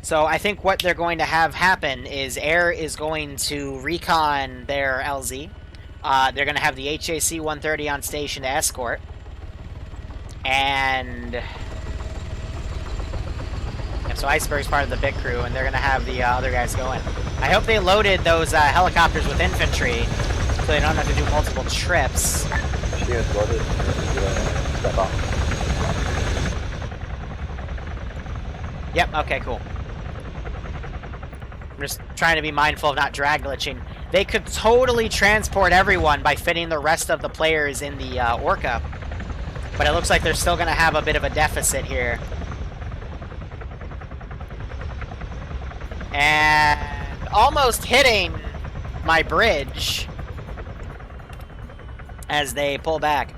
So I think what they're going to have happen is Air is going to recon their LZ. They're going to have the HAC 130 on station to escort. And yeah, so Iceberg's part of the big crew, and they're going to have the other guys going. I hope they loaded those helicopters with infantry, so they don't have to do multiple trips. She is loaded. Step off. Yep, okay, cool. I'm just trying to be mindful of not drag glitching. They could totally transport everyone by fitting the rest of the players in the Orca. But it looks like they're still going to have a bit of a deficit here. And almost hitting my bridge as they pull back.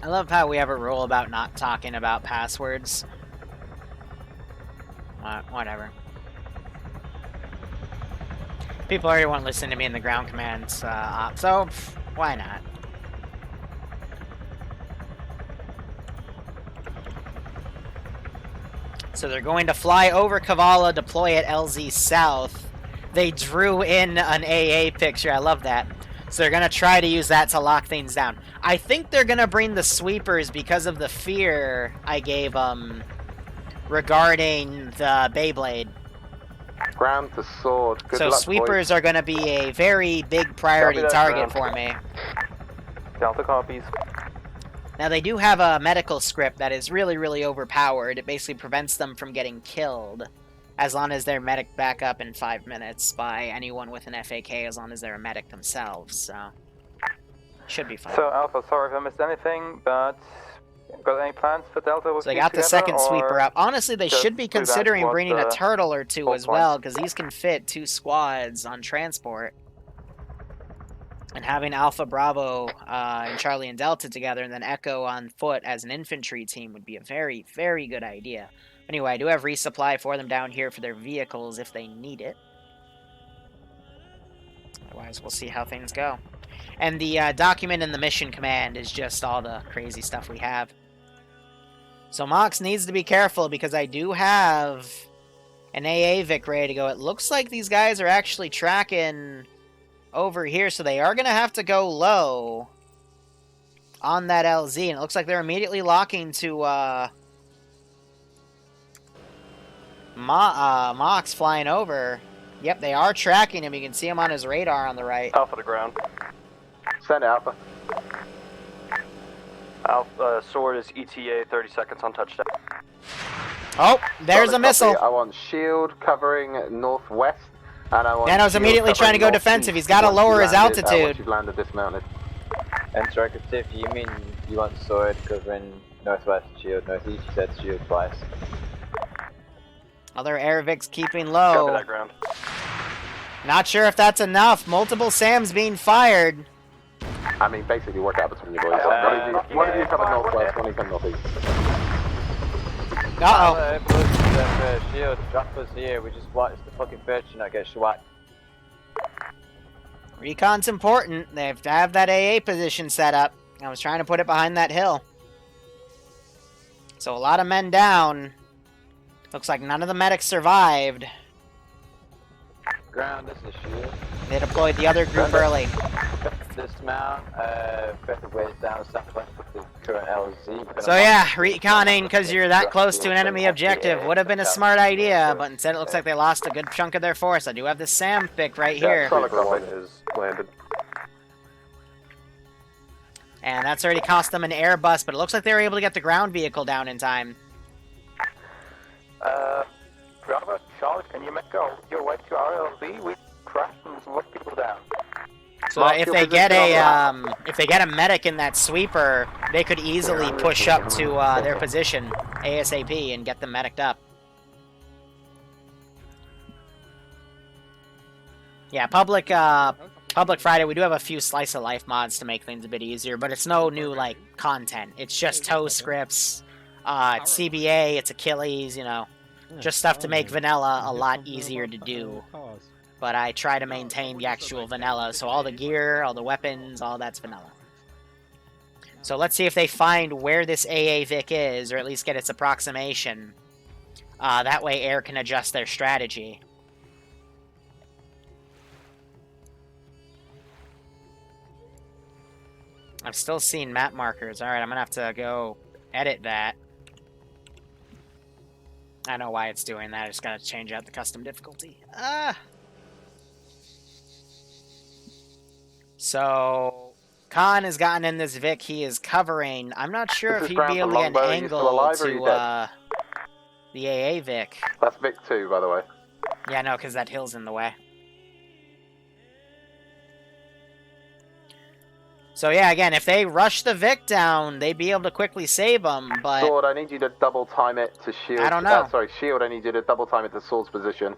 I love how we have a rule about not talking about passwords. Whatever. People already won't listen to me in the ground commands, so why not? So they're going to fly over Kavala, deploy at LZ South. They drew in an AA picture. I love that. So they're going to try to use that to lock things down. I think they're going to bring the sweepers because of the fear I gave them regarding the Beyblade. Ground to sword. Good so luck, sweepers boys. are going to be a very big priority target for me. Delta copies. Now they do have a medical script that is really, really overpowered. It basically prevents them from getting killed as long as they're medic back up in 5 minutes by anyone with an FAK, as long as they're a medic themselves, so should be fine. So Alpha, sorry if I missed anything, but got any plans for Delta? So they got the second sweeper up. Honestly, they should be considering bringing a turtle or two as well, because these can fit 2 squads on transport. And having Alpha, Bravo, and Charlie and Delta together, and then Echo on foot as an infantry team would be a very, very good idea. Anyway, I do have resupply for them down here for their vehicles if they need it. Otherwise, we'll see how things go. And the document in the mission command is just all the crazy stuff we have. So Mox needs to be careful because I do have an AA Vic ready to go. It looks like these guys are actually tracking over here, so they are going to have to go low on that LZ. And it looks like they're immediately locking to Mox flying over. Yep, they are tracking him. You can see him on his radar on the right. Alpha to ground. Send Alpha. Alpha, sword is ETA, 30 seconds on touchdown. Oh, there's a missile. I want shield covering northwest, and I want Nano's immediately trying to go defensive. He's got to lower his altitude. Once you've landed dismounted. And Striker Tiff, you mean you want sword covering northwest shield, northeast? You said shield twice. Other Airvic's keeping Copy low. that ground. Not sure if that's enough. Multiple SAMs being fired. I mean, basically work out between you boys. One of you come northwest, one of you come northeast. Uh-oh. Shield, drop us here. We just watched the fucking Birch not get schwacked. Recon's important. They have to have that AA position set up. I was trying to put it behind that hill. So a lot of men down. Looks like none of the medics survived. Ground, this is shield. They deployed the other group early. Dismount, better ways down southwest with the current LZ. So yeah, reconning because you're that close to an enemy objective would have been a smart idea, but instead it looks like they lost a good chunk of their force. I do have the SAM pick right here. One is landed. And that's already cost them an Airbus, but it looks like they were able to get the ground vehicle down in time. Bravo, Charlotte, can you make your way to our LZ? We crashed and some people down. So if they get a medic in that sweeper, they could easily push up to their position ASAP and get them mediced up. Yeah, public Friday, we do have a few slice of life mods to make things a bit easier, but it's no new like content. It's just tow scripts, it's CBA, it's Achilles, you know, just stuff to make vanilla a lot easier to do. But I try to maintain the actual vanilla, so all the gear, all the weapons, all that's vanilla. So let's see if they find where this AA Vic is, or at least get its approximation. That way Air can adjust their strategy. I've still seen map markers. Alright, I'm gonna have to go edit that. I know why it's doing that. I just gotta change out the custom difficulty. So, Khan has gotten in this Vic. He is covering. I'm not sure if he'd be able to get an angle to the AA Vic. That's Vic 2, by the way. Yeah, no, because that hill's in the way. So yeah, again, if they rush the Vic down, they'd be able to quickly save them, but... Sword, I need you to double time it to Shield. I don't know. Sorry, Shield, I need you to double time it to Sword's position.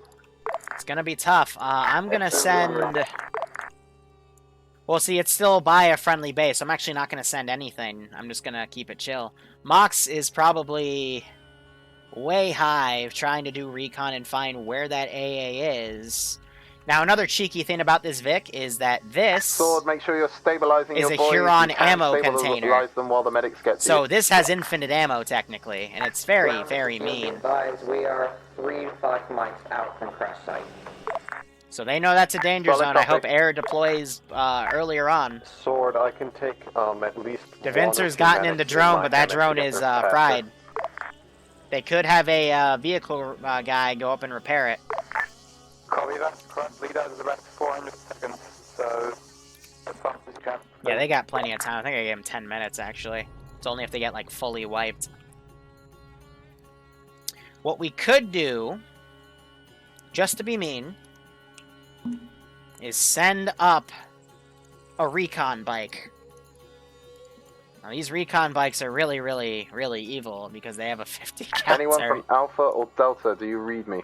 It's gonna be tough. I'm gonna send... Well, see, it's still by a friendly base. I'm actually not gonna send anything. I'm just gonna keep it chill. Mox is probably way high trying to do recon and find where that AA is. Now, another cheeky thing about this Vic is that this Sword, make sure you're stabilizing is your a boys. Huron ammo container. Them while the medics get to So you. this has infinite ammo, technically, and it's very, very mean. We are 3 to 5 miles out from crash site. So they know that's a danger Solid zone. I hope copy. Air deploys earlier on. Sword, I can take at least... DeVincer's gotten in the drone, but that drone is fried. They could have a vehicle guy go up and repair it. Copy that. Current lead out is about 400 seconds, so as fast as you can. Yeah, they got plenty of time. I think I gave them 10 minutes, actually. It's only if they get, like, fully wiped. What we could do, just to be mean, is send up a recon bike. Now, these recon bikes are really, really, really evil because they have a 50 cal. Anyone from Alpha or Delta, do you read me?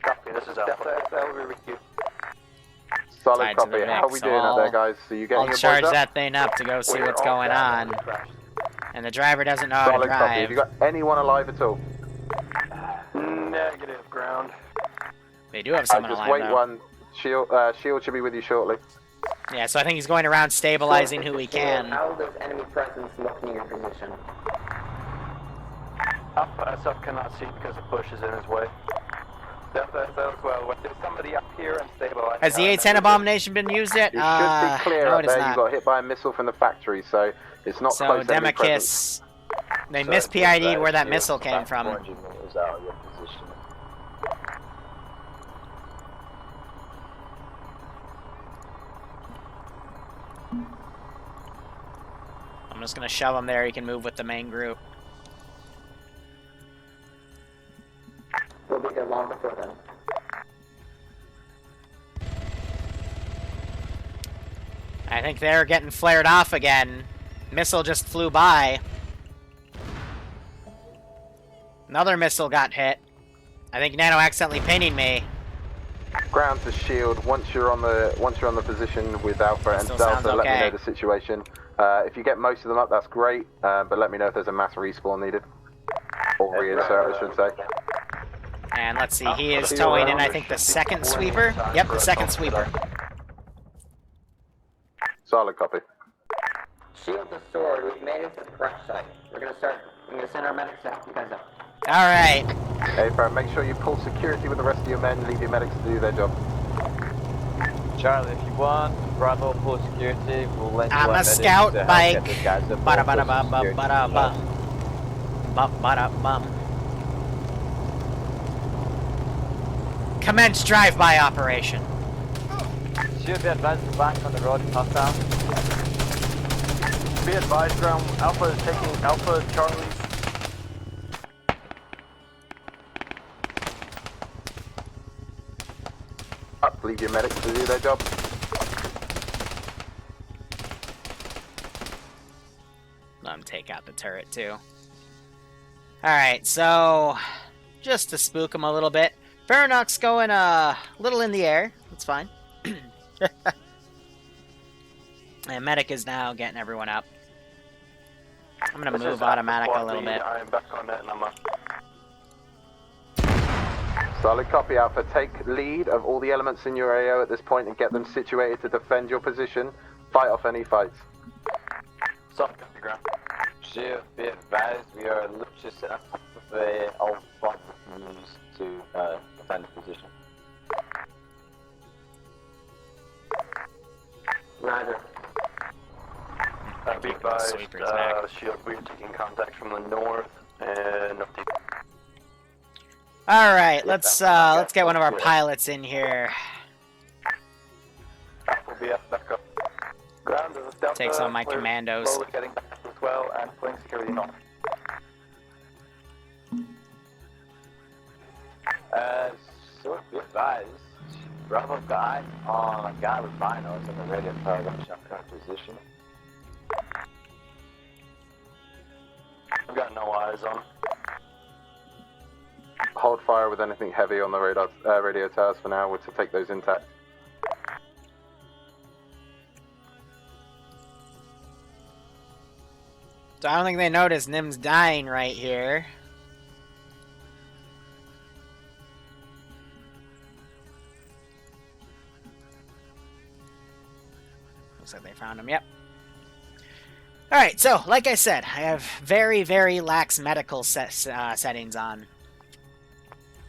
Copy, this is Alpha. That will be with you. Solid Tied to copy. the How are Vic, we so doing out there, guys? So you getting I'll your charge boys up? that thing up to go see what's going on. And the driver doesn't know how to Solid copy. Have drive. you got anyone alive at all? Negative ground. They do have someone just alive, wait though. one. Shield should be with you shortly. Yeah, so I think he's going around stabilizing who he can. How does enemy presence look near your position? Alpha SF cannot see because the bush is in his way. Delta SF as well. There's somebody up here and stabilizing. Has the A-10 abomination been used yet? You should be clear no, up it is there. You not. got hit by a missile from the factory, so it's not So close enemy presence. Demikis, they missed PID'd where that missile came from. 400 meters out of your position. I'm just gonna shove him there. He can move with the main group. We'll be there long before then. I think they're getting flared off again. Missile just flew by. Another missile got hit. I think Nano accidentally pinging me. Ground to Shield. Once you're on the position with Alpha and Still sounds Delta, let me okay. know the situation. If you get most of them up, that's great. But let me know if there's a mass respawn needed, or reinsert, I should say. And let's see, he is towing in, I think, the second sweeper. Yep, the second sweeper. Solid copy. Shield the sword. We've made it to the crash site. We're gonna send our medics to help you guys out. Alright. Hey, Fran, make sure you pull security with the rest of your men. Leave your medics to do their job. Charlie, if you want, Bravo full security, we'll lend you I'm our a medics scout to help bike. get these guys up Bada there, bada full bum bum security. bada bum. Bum bada bum. Commence drive-by operation. Should be advancing back on the road in hostile. Be advised, ground. Alpha is taking Alpha, Charlie. Up, leave your medics to do their job. turret, too. Alright, so... just to spook him a little bit. Faranock's going a little in the air. That's fine. And Medic is now getting everyone up. I'm going to move automatic a little bit. I'm back on that and I'm up. Solid copy, Alpha. Take lead of all the elements in your AO at this point and get them situated to defend your position. Fight off any fights. Solid copy, ground. Shield, be advised, we are literally set up with all bombs to defend the position. Roger. Be advised, Shield, we are taking contact from the north and up to... Alright, let's get one of our pilots in here. We'll be up, back up. Ground is a Delta. Take some of my We're commandos. slowly getting back as well and pulling security north. So be advised, Bravo guy on a guy with binos in the radio tower watching our current position. I've got no eyes on. Hold fire with anything heavy on the radio towers for now, to take those intact. So I don't think they noticed Nim's dying right here. Looks like they found him, yep. Alright, so, like I said, I have very, very lax medical settings on.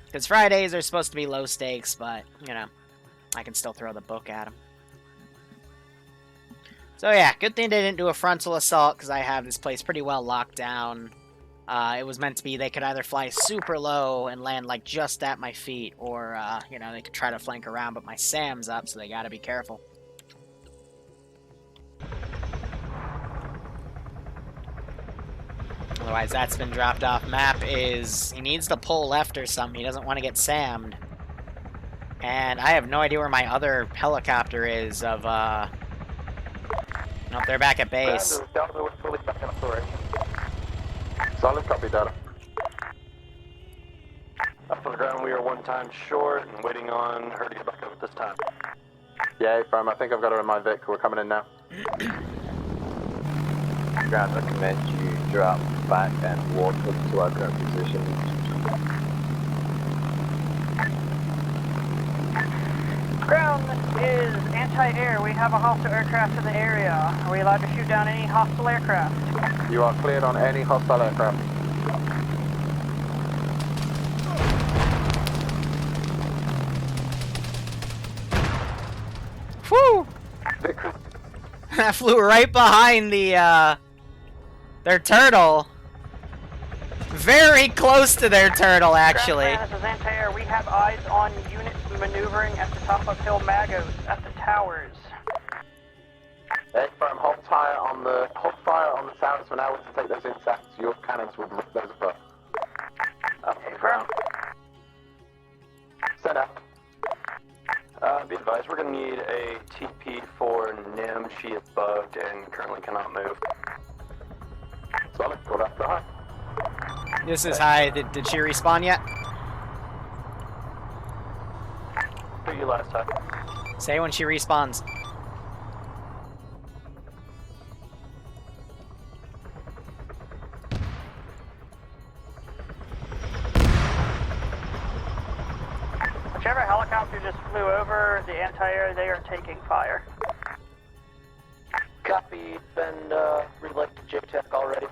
Because Fridays are supposed to be low stakes, but, you know, I can still throw the book at them. So yeah, good thing they didn't do a frontal assault, because I have this place pretty well locked down. It was meant to be they could either fly super low and land, like, just at my feet, or, you know, they could try to flank around, but my SAM's up, so they gotta be careful. Otherwise, that's been dropped off map, is he needs to pull left or something. He doesn't want to get SAM'd. And I have no idea where my other helicopter is of, Nope, they're back at base. Delta, we're fully back in operation. Solid copy, Delta. Up on the ground, we are one time short and waiting on her to get back up at this time. Yeah, firm. I think I've got her in my Vic. We're coming in now. Ground, I recommend you drop back and walk up to our current position. Ground, this is anti-air. We have a hostile aircraft in the area. Are we allowed to shoot down any hostile aircraft? You are cleared on any hostile aircraft. Whew! That flew right behind the, their turtle. Very close to their turtle, actually. This is anti-air. We have eyes on units maneuvering at the top of Hill Magos at the towers. Hey, firm. Hold fire on the towers for now. To take those intact, your cannons would rip those apart. Okay, firm. Set up. Be advised, we're going to need a TP for Nim. She is bugged and currently cannot move. Solid. Go after her. This is high. Did she respawn yet? For you last time. Say when she respawns. Whichever helicopter just flew over the anti-air, they are taking fire. Copy. Been relayed to JTEC already.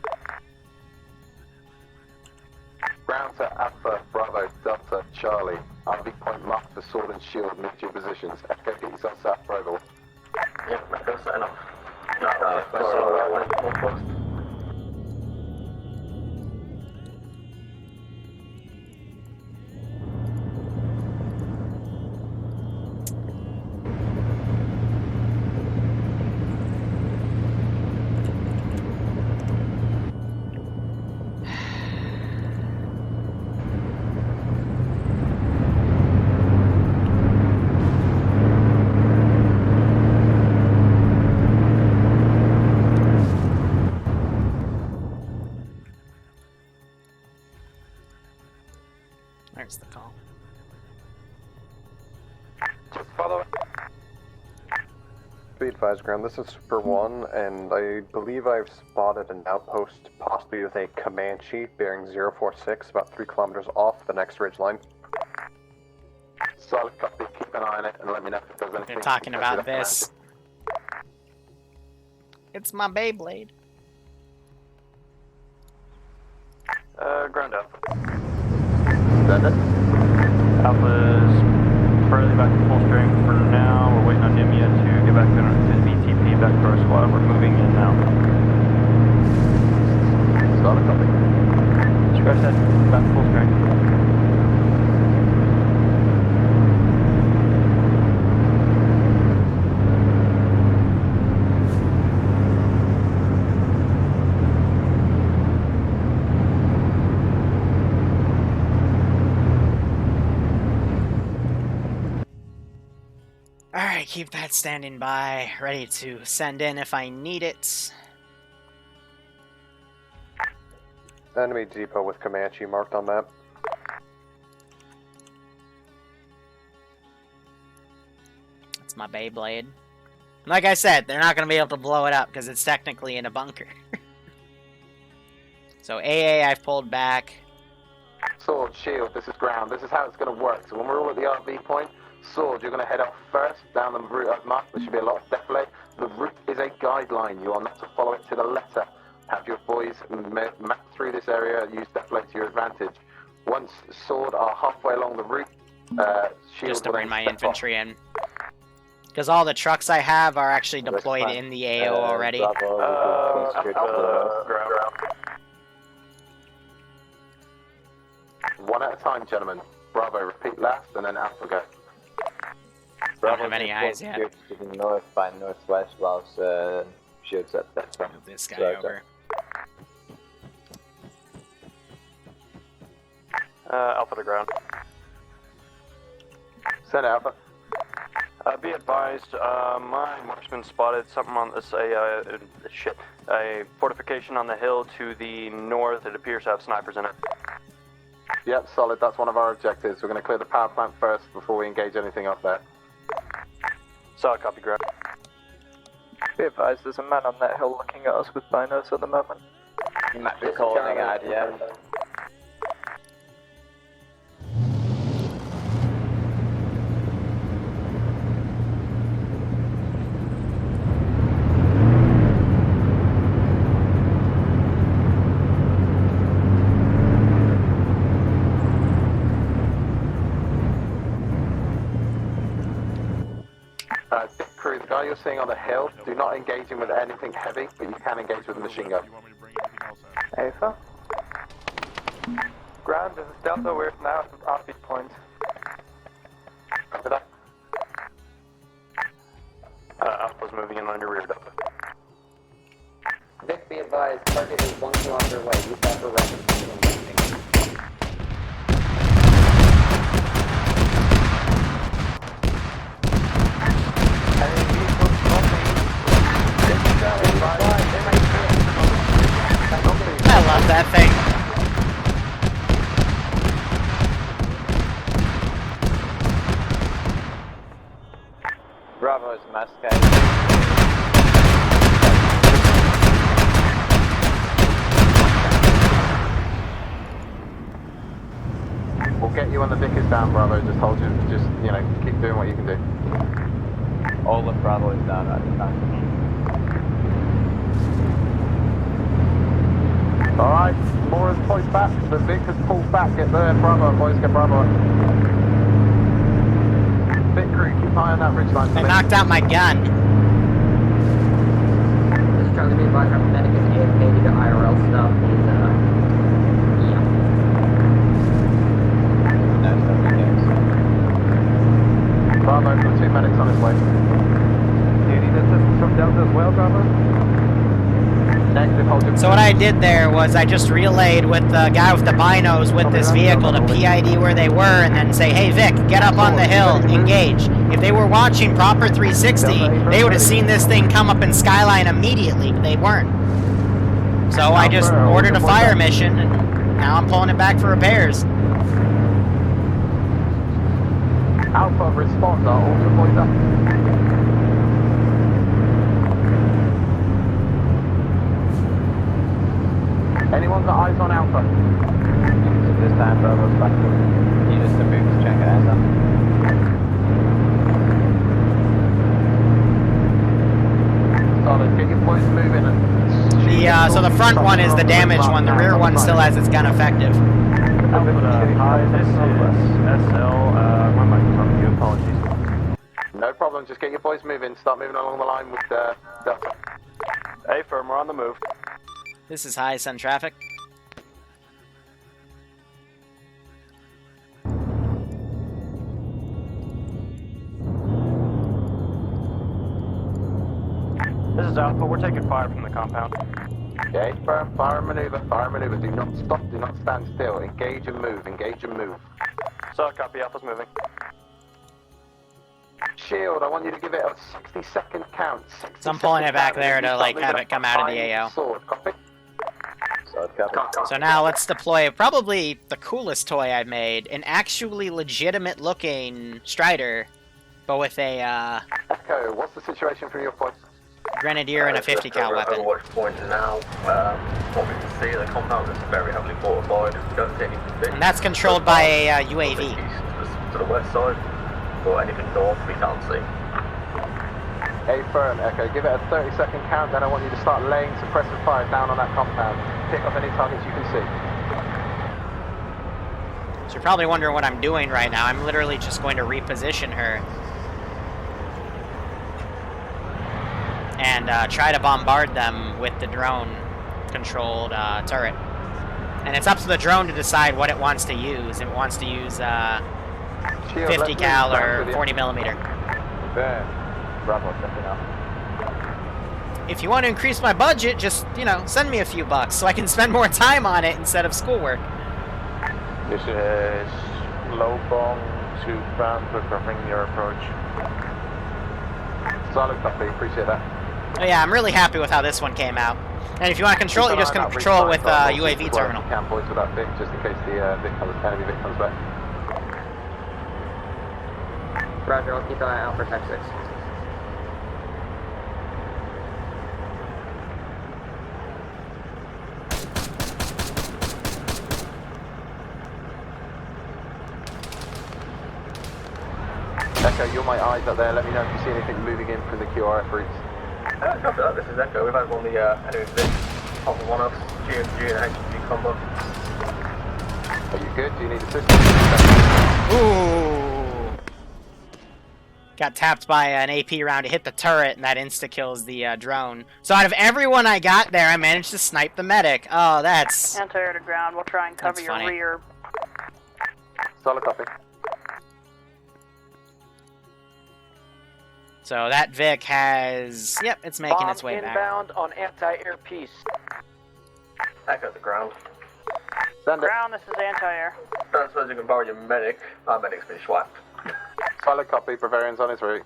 Ground to Alpha, Bravo, Delta, Charlie. RV point marked for sword and shield. Move to your positions. Echo, get yourself south, Bravo. Yeah, Echo, sign off. Not There's the call. Just follow it. Be advised, ground. This is Super 1, and I believe I've spotted an outpost, possibly with a Comanche, bearing 046, about 3 kilometers off the next ridge line. Solid copy. Keep an eye on it and let me know if there's anything. They're talking about especially that this. It's my Beyblade. Ground Alpha. Send it. Alpha's fairly back to full strength for now. We're waiting on Nimia to get back to his BTP back to our squad. We're moving in now. Solid copy. Scratch that, back to full strength. Alright, keep that standing by, ready to send in if I need it. Enemy depot with Comanche marked on map. That's my Beyblade. Like I said, they're not going to be able to blow it up because it's technically in a bunker. So AA, I've pulled back. Sword, shield, this is ground. This is how it's going to work. So when we're all at the RV point, Sword, you're going to head up first down the route I've marked. There should be a lot of defilade. The route is a guideline. You are not to follow it to the letter. Have your boys map through this area. Use defilade to your advantage. Once Sword are halfway along the route, shield Just to will bring then my step infantry in. Because all the trucks I have are actually deployed in the AO already. One at a time, gentlemen. Bravo, repeat last, and then Alpha go. I don't have any eyes yet. To the north by northwest whilst shields at that time. Move this guy Right, over. Alpha to ground. Send Alpha. Be advised, my marksman spotted something on this, a fortification on the hill to the north. It appears to have snipers in it. Yep, solid. That's one of our objectives. We're going to clear the power plant first before we engage anything up there. Solid copy, ground. Be advised, there's a man on that hill looking at us with binos at the moment. You might be calling out, yeah. Crew, the guy you're seeing on the hill, do not engage him with anything heavy, but you can engage with a machine gun. Ava? Ground, this is Delta. We're now at the RV point. Copy that. Alpha's moving in on your rear, Delta. Vic, be advised, target is 1 kilometer away. Use that for reference. I love that thing. Bravo is Muscat. We'll get you when the Vic is down, Bravo. Just hold you, you know, keep doing what you can do. All of Bravo is down at the time. Alright, Laura's poised back. The Vic has pulled back. Get there, Bravo. Boys, get Bravo. Vic crew, keep an eye on that ridgeline. They knocked out my gun. This is Charlie, be advised, our medic is AFK to do IRL stuff. He's, yeah. That's the Bravo, got 2 medics on his way. Do you need assistance from Delta as well, Bravo? Negative, hold your... So what I did there was I just relayed with the guy with the binos with this vehicle to PID where they were and then say, hey Vic, get up on the hill, engage. If they were watching proper 360, they would have seen this thing come up in Skyline immediately, but they weren't. So I just ordered a fire mission and now I'm pulling it back for repairs. Alpha, respond. Are all deployed up? Anyone got eyes on Alpha? This time, Bravo's back. Need us to move to check it out. Solid, get your boys moving and... So the front one is the damaged one, the rear one still has its gun effective. Hi, this is SL. My mic is on mute, apologies. No problem, just get your boys moving. Start moving along the line with Delta. Hey, firm, we're on the move. This is high, send traffic. This is Alpha, we're taking fire from the compound. Okay, firm, fire and maneuver, fire and maneuver. Do not stop, do not stand still. Engage and move, engage and move. Solid copy, Alpha's moving. Shield, I want you to give it a 60-second count. So I'm pulling it back there to like have it come out of the AO. Sword, copy? So now let's deploy probably the coolest toy I've made, an actually legitimate looking Strider, but with a Echo, what's the situation from your point? Grenadier and a 50 cal weapon. Watch point now. What we can see, the compound is very heavily fortified. We don't see anything big. And that's controlled by a UAV. East to the west side, or anything north we can't see. Hey, firm, Echo, give it a 30-second count, then I want you to start laying suppressive fire down on that compound. Pick up any targets you can see. So you're probably wondering what I'm doing right now. I'm literally just going to reposition her. And try to bombard them with the drone-controlled turret. And it's up to the drone to decide what it wants to use. If it wants to use 50 cal or 40 millimeter. There. Bravo, stepping up. If you want to increase my budget, just, you know, send me a few bucks so I can spend more time on it instead of schoolwork. This is low bomb to ground, but covering your approach. Solid copy, appreciate that. Oh yeah, I'm really happy with how this one came out. And if you want to control it, you're just going to control it with UAV terminal. Camp boys with that Vic, just in case the enemy Vic comes back. Roger, I'll keep an eye out for Tech 6. Echo, you're my eyes up there. Let me know if you see anything moving in from the QRF routes. Copy that, this is Echo. We've had one of the enemy Vic, top of one of G and HG combo. Are you good? Do you need assistance? Ooh! Got tapped by an AP round. It hit the turret, and that insta-kills the drone. So out of everyone I got there, I managed to snipe the medic. Oh, that's... Anti-air to ground, we'll try and cover your funny. rear. Solid copy. So that Vic has... Yep, it's making its way back. Inbound on anti-air piece. Echo the ground. Send it. Ground, this is anti-air. Don't suppose you can borrow your medic. Our medic's been swapped. Solid copy, Bavarian's on his route.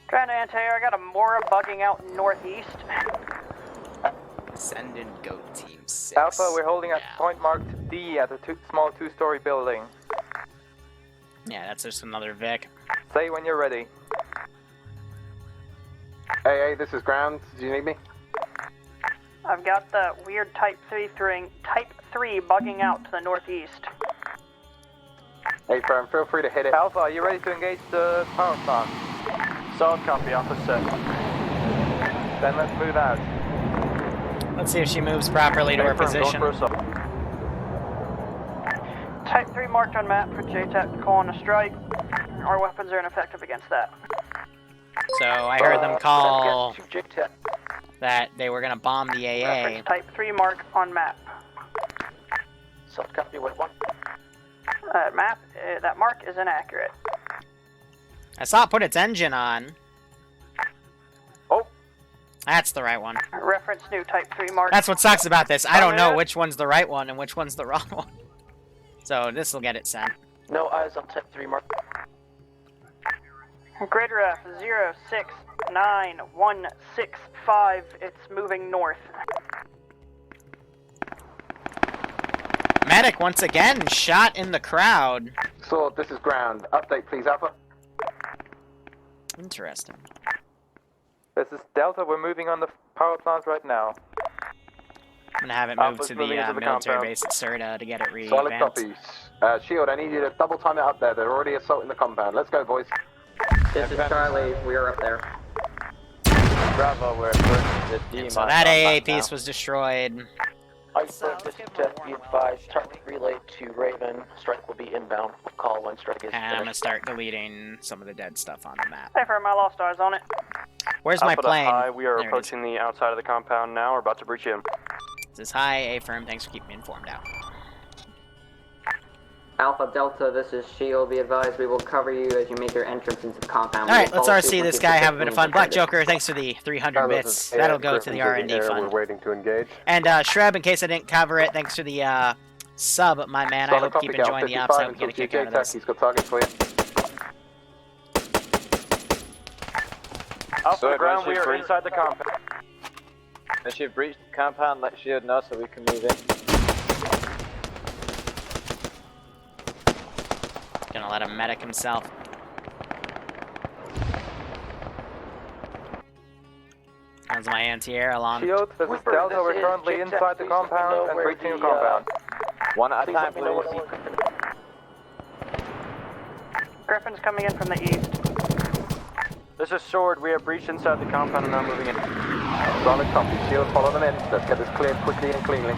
Ground to anti-air, I got a Mora bugging out northeast. Send and go team 6. Alpha, we're holding at point marked D at a small two-story building. Yeah, that's just another Vic. Say when you're ready. Hey, this is ground. Do you need me? I've got the weird Type 3 bugging out to the northeast. Hey, firm, feel free to hit it. Alpha, are you ready to engage the power plant? Solid copy, Alpha set. Then let's move out. Let's see if she moves properly to her position. Type 3 marked on map for J-Tactical on a strike. Our weapons are ineffective against that. So I heard them call that they were going to bomb the AA. Reference Type 3 mark on map. Solid copy, with one. That mark is inaccurate. I saw it put its engine on. Oh. That's the right one. Reference new Type 3 mark. That's what sucks about this. I don't know which one's the right one and which one's the wrong one. So this will get it sent. No eyes on Type 3 mark. Grid ref 069165. It's moving north. medic once again shot in the crowd. Sword, this is ground. Update, please, Alpha. Interesting. This is Delta. We're moving on the power plant right now. I'm gonna have it moved Alpha's to the moving into the military compound. base at Serta to get it Solid revamped. copies. Shield, I need you to double time it up there. They're already assaulting the compound. Let's go, boys. This is Charlie. We are up there. Bravo, we're approaching the D. So that AA piece was destroyed. Iceberg, this is Jeff. Be advised. Target relay to Raven. Strike will be inbound. We'll call when strike is And I'm gonna finished. start deleting some of the dead stuff on the map. Hey, firm, I lost eyes on it. Where's my Alpha to plane? High, we are There it is. approaching the outside of the compound now. We're about to breach in. This is High, A firm. Thanks for keeping me informed out. Alpha Delta, this is Shield. Be advised, we will cover you as you make your entrance into the compound. Alright, let's RC this guy, have a bit of fun. Black Joker, thanks for the 300 Carlos bits. is That'll AF, go to the Griffin's in R&D here, fund. We're waiting to engage. And Shreb, in case I didn't cover it, thanks for the sub, my man. I Solid hope you copy, keep Gal. enjoying the 55 ops. I hope you get a until kick out of TJ this. He's got targets for you. Alpha So to ground, we once are you've inside the compound. Once you've breached the compound, let Shield know so we can move in. Gonna let him medic himself. How's my anti-air along? Shield, this is Whisper, Delta. this We're is currently Jake inside the Jack. Please let me compound know and where breaching the the, compound. One at a Please time, let me know what please. Griffin's coming in from the east. This is Sword. We are breached inside the compound and now moving in. Solid copy. Shield, follow them in. Let's get this cleared quickly and cleanly.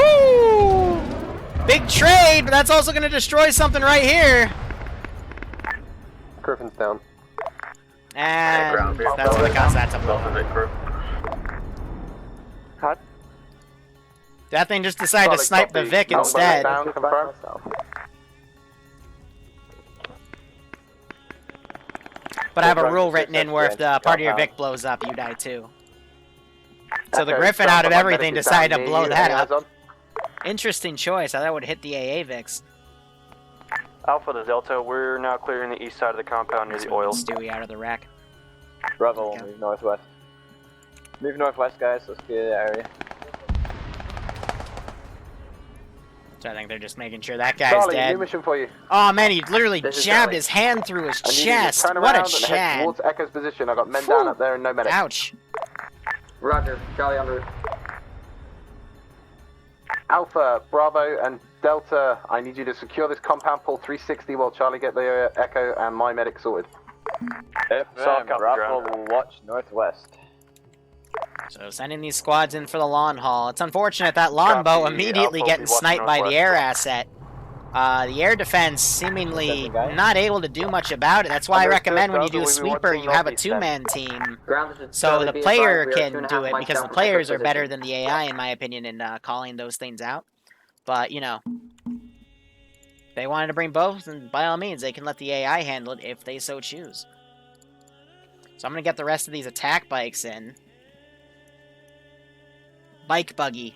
Woo! Big trade, but that's also gonna destroy something right here. Griffin's down. And ground vehicle. that's what caused that to blow Delta up. Vic crew. Cut. That thing just decided to Solid snipe the copy. Vic Alpha instead. down, confirm. But I have a Right, rule six, written in six, where if six, the part of your compound. Vic blows up, you die too. So the Okay, Griffin, so out of my everything, medic is decided down to near blow you. that Any eyes up. on? Interesting choice. I thought it would hit the AA Vics. Alpha to Delta, we're now clearing the east side of the compound near the oil. Stewie out of the wreck. Bravo, Okay. we'll move northwest. Move northwest, guys. Let's clear the area. So I think they're just making sure that guy's Charlie, dead. new mission for you. Oh man, he literally This is jabbed Charlie. his hand through his I need you to chest. turn What a around and head Chad. towards Echo's position. I got men Phew. down up there and no medic. Ouch. Roger, Charlie en route. Alpha, Bravo, and Delta, I need you to secure this compound, pull 360 while Charlie get the Echo and my medic sorted. Solid FM, copy, Bravo ground. will watch northwest. So sending these squads in for the lawn haul. It's unfortunate that longbow Copy. immediately Alpha will getting be watching sniped by the northwest. air asset. The air defense seemingly Second guy. not able to do much about it. That's why I Understood, recommend when you do a Delta, we will be sweeper, watching you have a northeast then. two-man team. Ground, this is So Charlie, the be player advised, we are can 2.5 do it mics because down the from players Echo's are better position. than the AI, in my opinion, in calling those things out. But, you know, they wanted to bring both, and by all means, they can let the AI handle it if they so choose. So I'm going to get the rest of these attack bikes in. Bike buggy.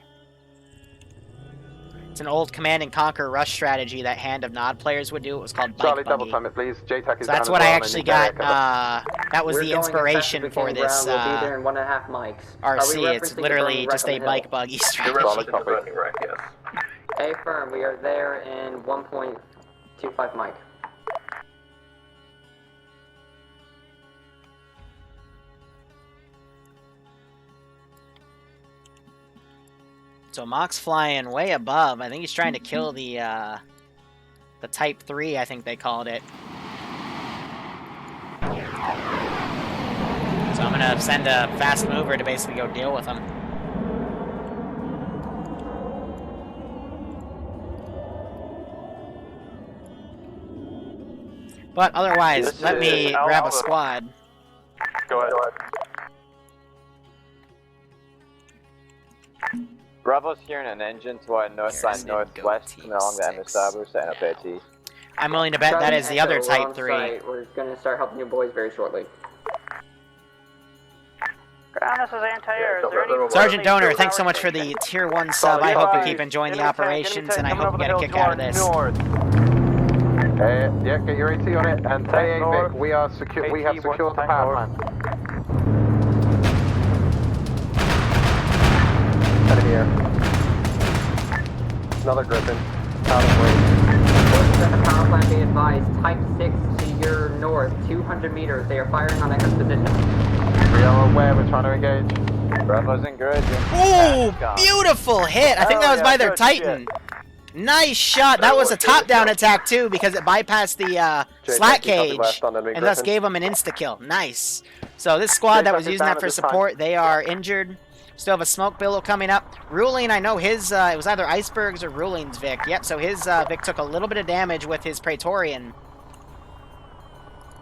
It's an old Command and Conquer rush strategy that Hand of Nod players would do. It was called Bike Charlie, Buggy. double time it, please. JTAC is So that's down what as I well, actually need that got. Echo. That was We're the going as fast as inspiration we for can this ground. We'll be there in 1.5 mics. RC. It's literally just a bike buggy The strategy. rest is in the burning wreck, yes. A firm, we are there in 1.25 mic. So Mock's flying way above. I think he's trying to kill the Type 3, I think they called it. So I'm gonna send a fast mover to basically go deal with him. But otherwise, This let me is grab a Alpha. squad. Go ahead. Bravo's hearing an engine to our north There's side no northwest, goatee coming along the sticks. MSR. We're setting up AT. I'm willing to bet that Charlie is the Echo, other we're Type on 3. site. We're going to start helping you boys very shortly. Ground, this is anti-air. Is there any Sergeant Donor, power thanks so much for station? the Tier 1 sub. I hope you keep enjoying the operations, and I hope you get a kick out of this. Yeah, get your AT on it. And AA north. Vic, we are secure. We have AT, secured the tank power north. plant. Enemy here. Another Griffin. Out of range. Forces at the power plant, be advised. Type 6 to your north, 200 meters. They are firing on Echo's position. We are aware. We're trying to engage. Bravo's encouraging. Ooh, beautiful hit. I think that was by their good Titan. Nice shot. That was a top-down attack, too, because it bypassed the slat cage and thus gave them an insta-kill. Nice. So this squad that was using that for support, they are injured. Still have a smoke billow coming up. Ruling, I know his, it was either Iceberg's or Ruling's Vic. Yep, so his Vic took a little bit of damage with his Praetorian.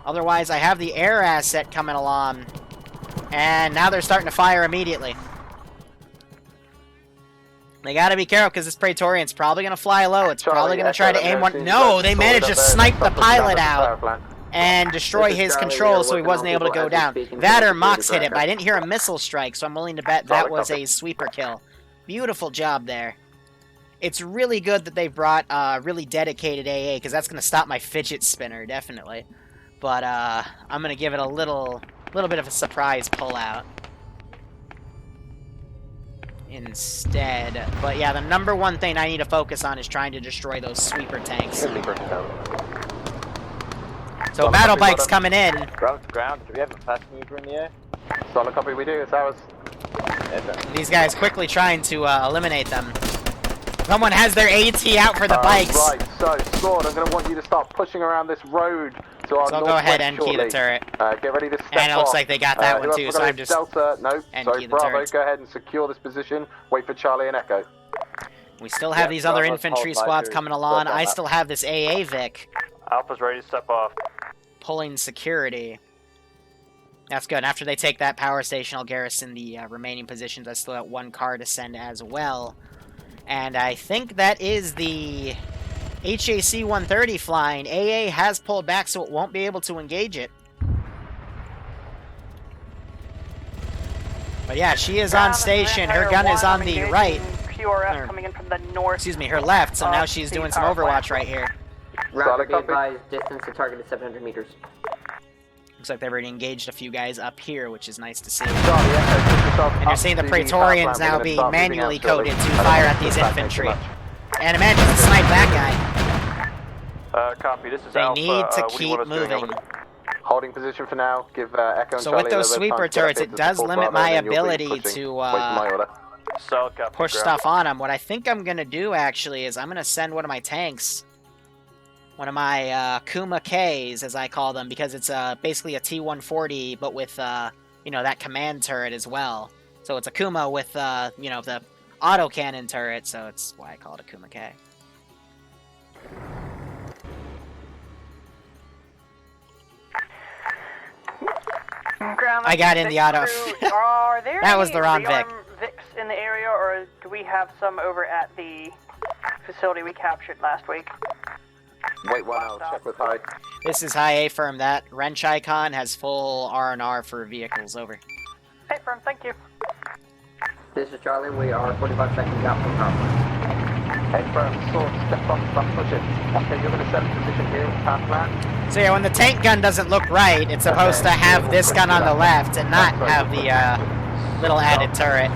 Otherwise, I have the air asset coming along. And now they're starting to fire immediately. They gotta be careful because this Praetorian's probably gonna fly low. It's probably gonna try to aim one. No, they managed to snipe the pilot out and destroy his control so he wasn't able to go down. That or Mox hit it, but I didn't hear a missile strike, so I'm willing to bet that was a sweeper kill. Beautiful job there. It's really good that they brought really dedicated AA because that's gonna stop my fidget spinner, definitely. But I'm gonna give it a little bit of a surprise pullout instead. But yeah, the number one thing I need to focus on is trying to destroy those sweeper tanks. So battle bike's coming in. Ground to ground. Do we have a fast mover in the air? Solid copy. We do. It's ours. These guys quickly trying to eliminate them. Someone has their AT out for the bikes. Right, so Sword, I'm going to want you to start pushing around this road to our So I'll go ahead and key the turret. Get ready to step And it looks off. like they got that one too, so I'm just... Delta, no, sorry, Bravo, turrets. go ahead and secure this position. Wait for Charlie and Echo. We still have these other Bravo's infantry hold squads by coming two. along. Go I back. still have this AA Vic Alpha's ready to step off. pulling security. That's good. After they take that power station, I'll garrison the remaining positions. I still have one car to send as well. And I think that is the HAC 130 flying. AA has pulled back, so it won't be able to engage it. But yeah, she is on station. Her gun is on the right. QRF coming in from the north. Excuse me, her left. So now she's doing some Overwatch right here. Roger, be advised. Distance to target is 700 meters. Looks like they've already engaged a few guys up here, which is nice to see. Charlie, Echo, push yourself And you're up seeing the to Praetorians power now plant. We're being gonna start moving manually out slowly. coded to fire at these infantry. And imagine to snipe that guy. Copy. This is They Alpha. need to What do you keep want us doing? moving. Holding position for now. Give Echo and So Charlie with those a little bit sweeper of time to get up turrets, here it to does support limit Bravo, my and then you'll be ability pushing. to Wait for my order. Solid copy. push ground. stuff on them. What I think I'm going to do, actually, is I'm going to send one of my tanks, one of my Kuma Ks, as I call them, because it's basically a T-140, but with, you know, that command turret as well. So it's a Kuma with, you know, the autocannon turret, so it's why I call it a Kuma K. I got in the auto. Are there That was any the wrong Vic. Vics in the area, or do we have some over at the facility we captured last week? Wait one, I'll check with Hyde. This is High A firm. That wrench icon has full R&R for vehicles. Over. Hey, firm, thank you. This is Charlie. We are 45 seconds out from power plant. Hey, firm, sword, step on, stop pushing. Okay, you're going to set a position here, power plant. So yeah, when the tank gun doesn't look right, it's supposed to have this gun on the left and not have the little added turret.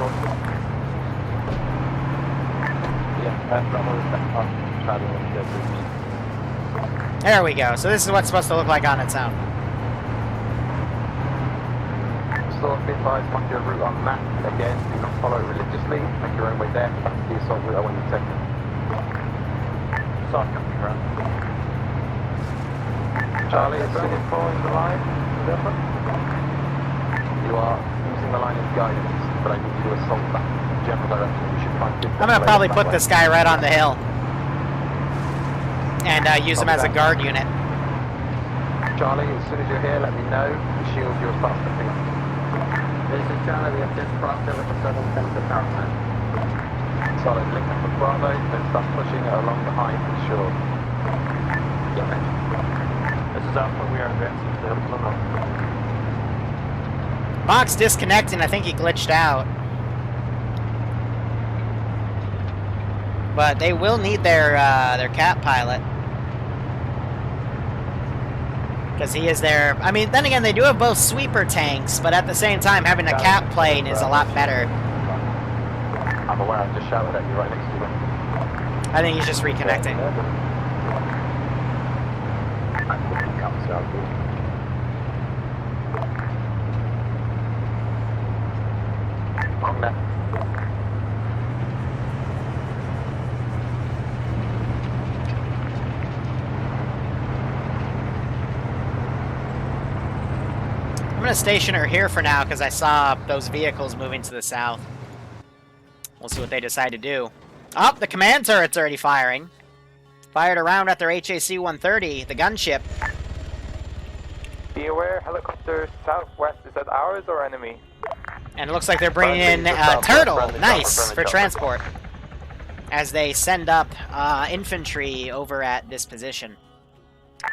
There we go. So this is what's supposed to look like on its own. Sword, be advised, mark your route on map. Again, do not follow religiously. Make your own way there. Back to the assault route I want you to take. Start coming around. Charlie, is there following the line? You are using the line as guidance, but I need you to assault that general direction. You should find good I'm gonna probably put this guy right on the hill and use him as a guard unit. Charlie, as soon as you're here, let me know. The shield, you'll start stepping up. This is Charlie. We have just crossed over the southern fence of power plant. Solid, link up with Bravo, then start pushing it along behind the shore. This is Alpha. We are advancing to the Plymouth. Mox disconnecting. I think he glitched out. But they will need their cat pilot. Because he is there. I mean, then again, they do have both sweeper tanks, but at the same time, having a cap plane is a lot better. I'm aware, I just shouted at you right next to you. I think he's just reconnecting. I'm gonna station her here for now because I saw those vehicles moving to the south. We'll see what they decide to do. Oh, the command turret's already firing. Fired around at their HAC-130, the gunship. Be aware, helicopter southwest. Is that ours or enemy? And it looks like they're bringing in Turtle. Nice, for transport. As they send up infantry over at this position.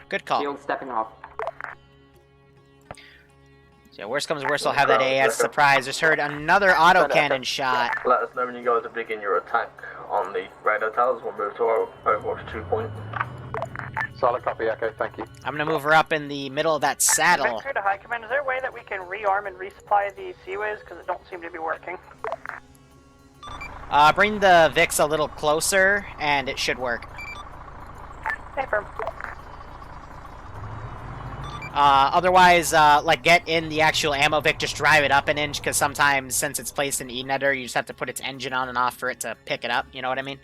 Good call. Shield stepping off. So worst comes to worst, I'll have that AS surprise. Just heard another autocannon shot. Let us know when you guys are begin your attack on the radar towers. We'll move to our Overwatch 2 point. Solid copy, Echo, thank you. I'm gonna move her up in the middle of that saddle. Victor to High Command, is there a way that we can rearm and resupply the Seaways? Because it don't seem to be working. Bring the Vix a little closer, and it should work. Hey, firm. Otherwise, like, get in the actual ammo Vic, just drive it up an inch, because sometimes, since it's placed in E-Netter, you just have to put its engine on and off for it to pick it up, you know what I mean?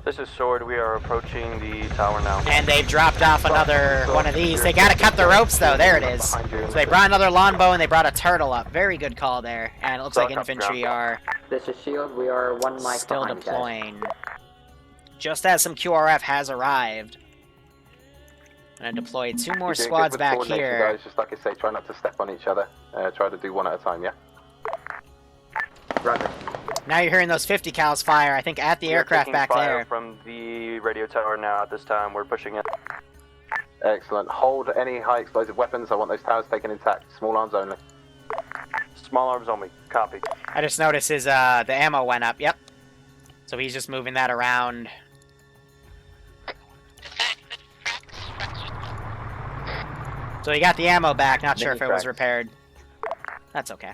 This is Sword. We are approaching the tower now. And they've dropped off another one of these. They gotta cut the ropes, though. There it is. So they brought another longbow, and they brought a turtle up. Very good call there. And it looks like infantry are This is Shield. We are 1 mic still behind you guys. deploying. Just as some QRF has arrived. I'm gonna deploy 2 more squads back here. Guys, just like I say, try not to step on each other. Try to do one at a time, yeah? Roger. Now you're hearing those 50 cals fire, I think, at the aircraft back there. From the radio tower now at this time. We're pushing it. Excellent. Hold any high explosive weapons. I want those towers taken intact. Small arms only. Small arms only. Copy. I just noticed his, the ammo went up, yep. So he's just moving that around. So he got the ammo back, not sure if it was repaired. That's okay.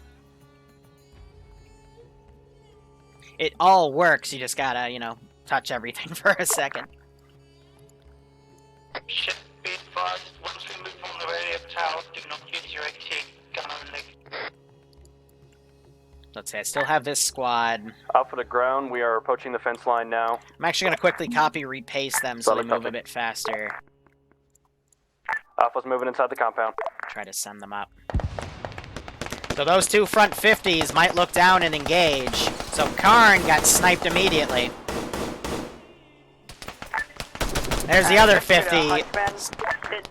It all works, you just gotta, you know, touch everything for a second. Should be advised, once we move on the radio tower, do not use your AT gun only. Let's see, I still have this squad. Out for the ground, we are approaching the fence line now. I'm actually gonna quickly copy, repaste them so they move a bit faster. Alpha's moving inside the compound. Try to send them up. So those 2 front 50s might look down and engage. So Karn got sniped immediately. There's the other 50. It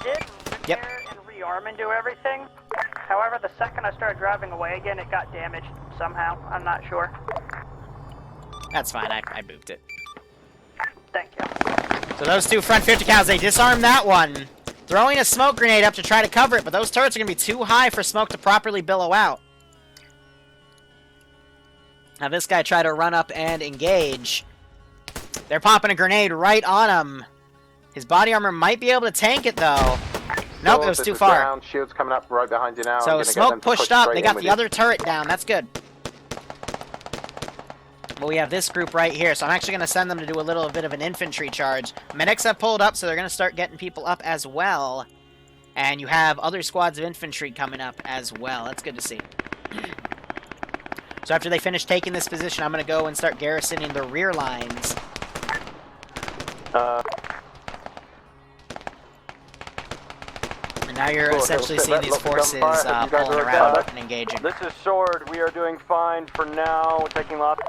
did repair and rearm and do everything. However, the second I started driving away again, it got damaged somehow. I'm not sure. That's fine, I booped it. Thank you. So those 2 front 50 cals, they disarmed that one. Throwing a smoke grenade up to try to cover it, but those turrets are going to be too high for smoke to properly billow out. Now this guy tried to run up and engage. They're popping a grenade right on him. His body armor might be able to tank it, though. Nope, it was too far. Ground. Shield's coming up right behind you now. So smoke pushed up. They got the other turret down. That's good. But we have this group right here, so I'm actually going to send them to do a little bit of an infantry charge. Medics have pulled up, so they're going to start getting people up as well. And you have other squads of infantry coming up as well. That's good to see. So after they finish taking this position, I'm going to go and start garrisoning the rear lines. And now you're essentially seeing these forces pulling around and engaging. This is Sword. We are doing fine for now. We're taking lots.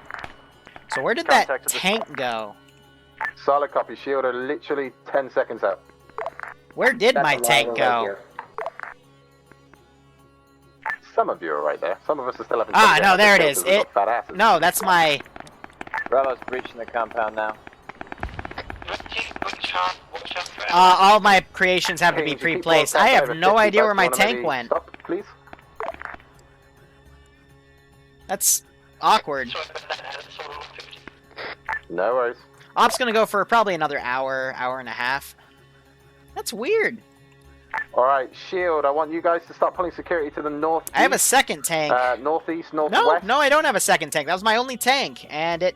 So where did that tank go? Solid copy. Shield are literally 10 seconds out. Where did my tank go? Some of you are right there. Some of us are still having. Ah, no, there it is. No, that's my. Bravo's breaching the compound now. All my creations have to be pre-placed. I have no idea where my tank went. Stop, please. That's awkward. No worries. Op's gonna go for probably another hour, hour and a half. That's weird. Alright, Shield, I want you guys to start pulling security to the north. I have a second tank. Northeast, northwest. No, I don't have a second tank. That was my only tank. And it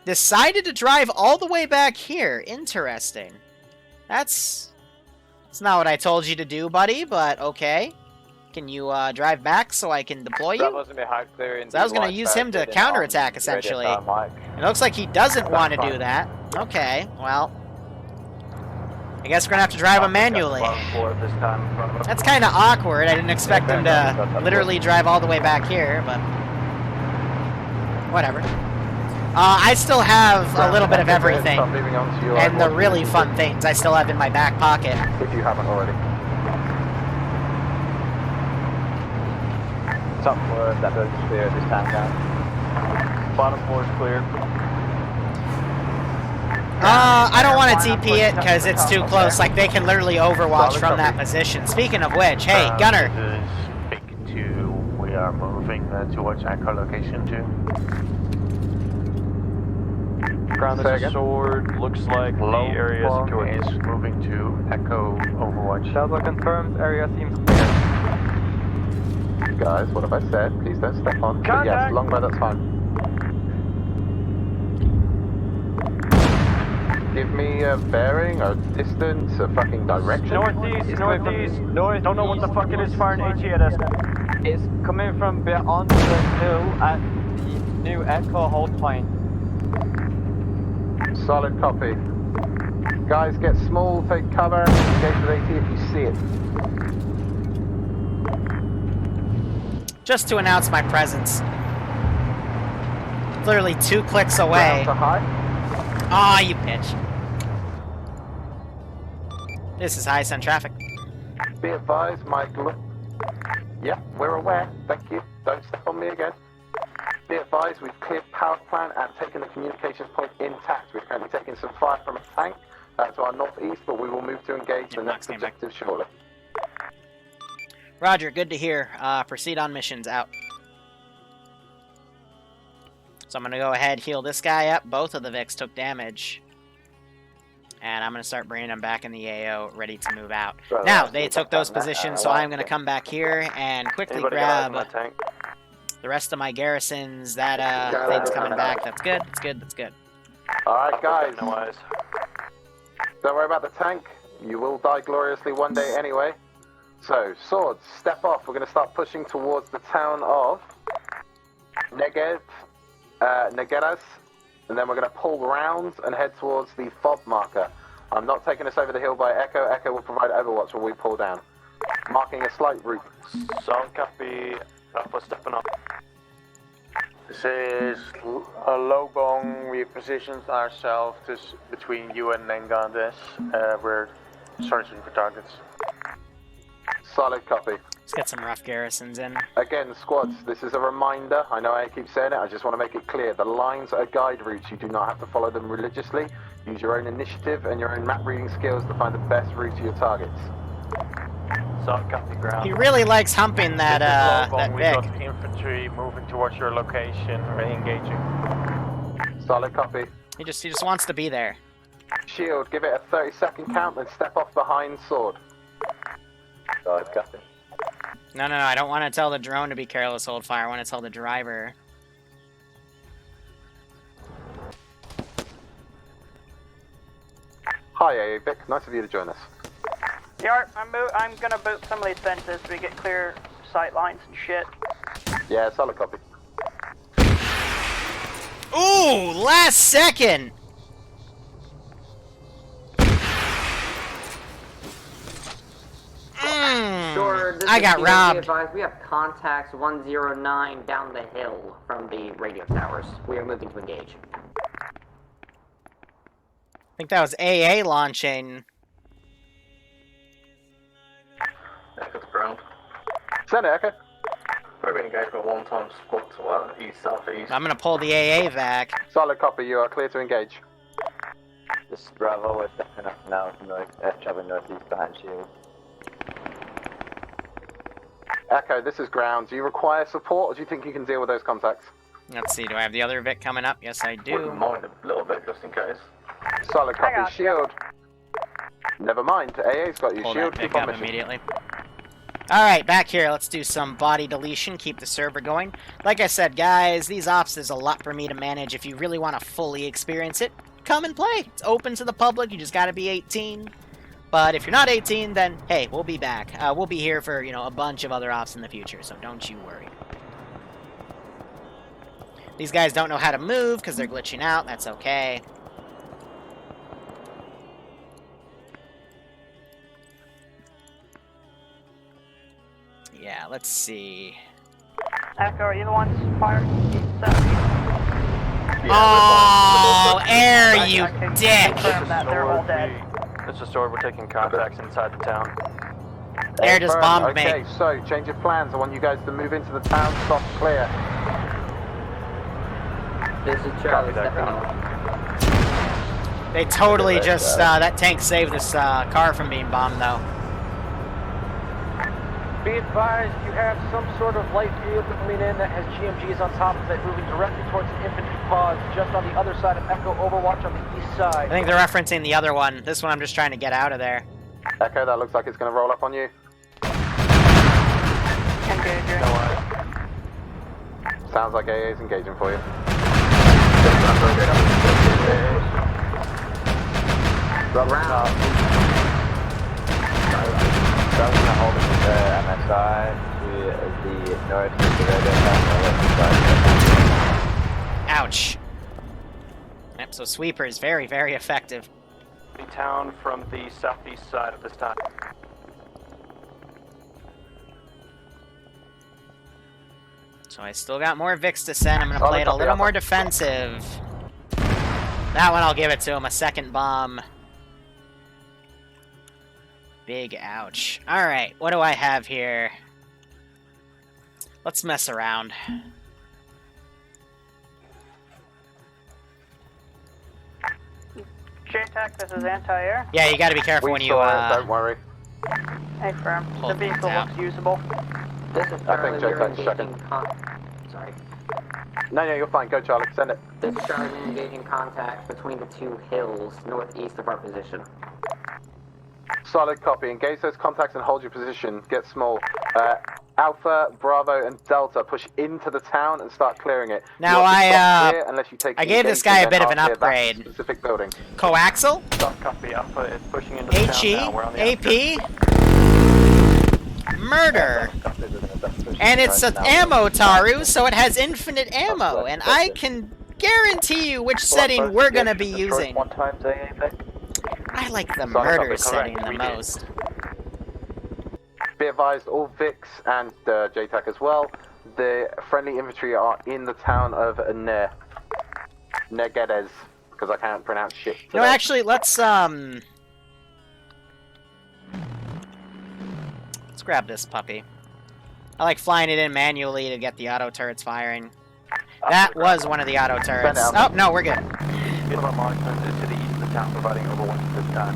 decided to drive all the way back here. Interesting. That's not what I told you to do, buddy, but okay. Can you drive back so I can deploy you? So I was going to use him to counterattack, essentially. It looks like he doesn't want to do that. Okay, well, I guess we're going to have to drive him manually. That's kind of awkward. I didn't expect him to literally drive all the way back here, but whatever. I still have a little bit of everything, and the really fun things I still have in my back pocket. If you haven't already. Top floor, that road is clear this time down. Bottom floor is clear. I don't want to TP it because it's too close. Like, they can literally overwatch from that position. Speaking of which, hey, Gunner. This is big 2. We are moving towards Echo location 2. Ground is a sword. Looks like the area is secure. Is moving to Echo Overwatch. Delta confirms area seems clear. Guys, what have I said? Please don't step on. But yes, long way, that's fine. Give me a bearing, a distance, a fucking direction. Northeast. North. Don't know what the fuck it is firing HE at us. It's coming from beyond the hill at the new Echo hold point. Solid copy. Guys, get small, take cover, engage with AT if you see it. Just to announce my presence. Literally 2 clicks away. Aw, you bitch. This is high sun traffic. Be advised, Michael. Yeah, we're aware. Thank you. Don't step on me again. Be advised, we've cleared power plant and taken the communications point intact. We're currently taking some fire from a tank to our northeast, but we will move to engage the next objective shortly. Roger, good to hear. Proceed on missions, out. So I'm going to go ahead, heal this guy up. Both of the Vics took damage. And I'm going to start bringing them back in the AO, ready to move out. Now, they took those positions, so I'm going to come back here and quickly grab the rest of my garrisons. That thing's coming back. That's good, that's good, that's good. Alright, guys. Don't worry about the tank. You will die gloriously one day anyway. So, swords, step off. We're going to start pushing towards the town of Negeras, and then we're going to pull round and head towards the fob marker. I'm not taking us over the hill by Echo. Echo will provide overwatch when we pull down. Marking a slight route. Solid copy. Alpha stepping up. This is a low bong. We positioned ourselves between you and Nengandes. We're searching for targets. Solid copy. Let's get some rough garrisons in. Again, squads, this is a reminder. I know I keep saying it, I just want to make it clear. The lines are guide routes. You do not have to follow them religiously. Use your own initiative and your own map reading skills to find the best route to your targets. Solid copy, ground. He really likes humping that, that We Vic. got infantry moving towards your location, re-engaging. Solid copy. He just wants to be there. Shield, give it a 30-second count, then step off behind sword. Solid copy. No, I don't want to tell the drone to be careless, hold fire. I want to tell the driver. Hi, AA Vic. Nice of you to join us. Yeah, I'm gonna boot some of these fences so we get clear sight lines and shit. Yeah, solid copy. Ooh, last second! Sure, I got robbed. Advised, we have contacts 109 down the hill from the radio towers. We are moving to engage. I think that was AA launching. Echo's ground. Send it, Echo. We're engaged with a one-time squad to east, southeast. I'm gonna pull the AA back. Solid copy, you are clear to engage. This is Bravo, we're stepping up now, traveling northeast behind Shield. Echo, this is ground. Do you require support, or do you think you can deal with those contacts? Let's see, do I have the other Vic coming up? Yes, I do. Wouldn't mind a little bit, just in case. Solid copy. Shield. Never mind, AA's got you. Pull Shield, that keep pick on up mission. immediately. Alright, back here. Let's do some body deletion. Keep the server going. Like I said, guys, these ops, there's a lot for me to manage. If you really want to fully experience it, come and play. It's open to the public. You just got to be 18. But if you're not 18, then, hey, we'll be back. We'll be here for, you know, a bunch of other ops in the future, so don't you worry. These guys don't know how to move because they're glitching out. That's okay. Yeah, let's see. Echo, are you the ones firing? Oh, air, you dick! They're all dead. It's a sword. We're taking contacts inside the town. Air just bombed me. Okay, so change your plans. I want you guys to move into the town. Stop clear. This is Charlie stepping in. They totally just, that tank saved this car from being bombed, though. Be advised, you have some sort of light vehicle coming in that has GMGs on top of it, moving directly towards the infantry pods, just on the other side of Echo Overwatch on the east side. I think they're referencing the other one. This one I'm just trying to get out of there. Echo, that looks like it's going to roll up on you. Engaging. Sounds like AA is engaging for you. Round. So I'm going to hold it with the MSI to the north of the radio. Ouch. Yep, so sweeper is very, very effective. Town from the southeast side of this town. So I still got more Vix to send. I'm going to play it a little more defensive. That one I'll give it to him. A second bomb. Big ouch. Alright, what do I have here? Let's mess around. JTAC, this is anti-air. Yeah, you gotta be careful when you, don't worry. Hey, firm. The Hold vehicle down. looks usable. This is I Charlie. think We're JTAC's checking. Sorry. No, you're fine. Go, Charlie. Send it. This is Charlie. We're engaging contact between the two hills northeast of our position. Solid copy. Engage those contacts and hold your position. Get small. Alpha, Bravo, and Delta push into the town and start clearing it. Now Unless you take I gave this guy a bit of an engagement, then upgrade. that specific building. Coaxial? Stop copy. Alpha is pushing into the town now. We're on the AP? Murder. And it's an ammo Taru, so it has infinite ammo, and I can guarantee you which setting we're gonna be using. I like the murder setting the most. Be advised, all Vix and JTAC as well, the friendly infantry are in the town of Negedes, because I can't pronounce shit today. No, actually, let's grab this puppy. I like flying it in manually to get the auto turrets firing. That was one of the auto turrets. Oh, no, we're good. One of our marksmen is to the east of the town, providing overwatch at this time.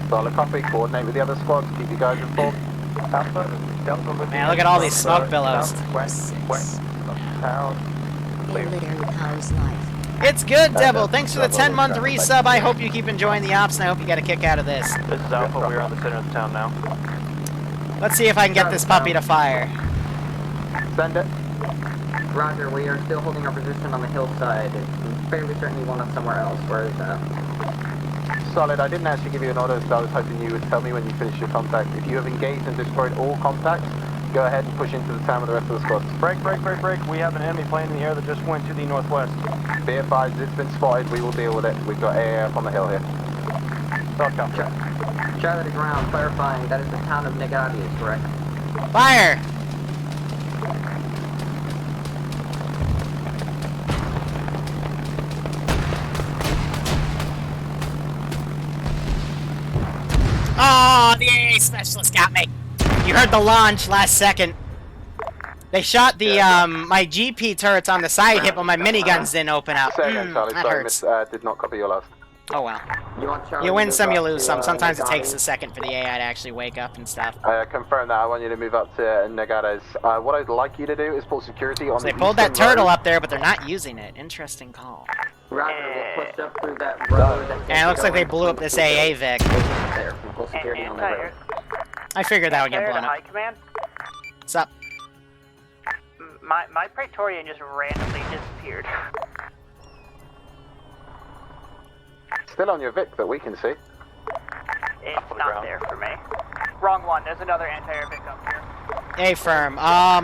Solid copy, coordinate with the other squads, keep you guys informed. Alpha, Delta, Man, look at all these smoke billows. West of town. It's good, Devil. Thanks for the 10-month resub. I hope you keep enjoying the ops, and I hope you get a kick out of this. This is Alpha. We're on the center of the town now. Let's see if I can get this puppy to fire. Send it. Roger, we are still holding our position on the hillside. I'm fairly certain you want us somewhere else. Where is that? Solid, I didn't actually give you an order, so I was hoping you would tell me when you finish your contact. If you have engaged and destroyed all contacts, go ahead and push into the town with the rest of the squads. Break. We have an enemy plane in the air that just went to the northwest. Be advised, it's been spotted. We will deal with it. We've got AA up on the hill here. Charlie to ground, clarifying. That is the town of Negadius, correct? Fire! Oh, the AA specialist got me. You heard the launch last second. They shot the my GP turrets on the side hit, but my miniguns didn't open up. Say again, Charlie. That Sorry, hurts. did not copy your last. Oh well. You want Charlie You to win move some, you up lose to, some. Sometimes it takes Nagati? a second for the AI to actually wake up and stuff. Confirm that. I want you to move up to Nagata's. What I'd like you to do is put security on So the they pulled that eastern turtle road. up there, but they're not using it. Interesting call. Roger, we'll push up through that road. And it looks like they blew up this AA Vic. There, we'll pull security on the road. I figured that would get Anti-air blown to up. High Command. What's up? My Praetorian just randomly disappeared. Still on your Vic that we can see. It's not there for me. Wrong one. There's another anti-air Vic up here. Hey, firm. I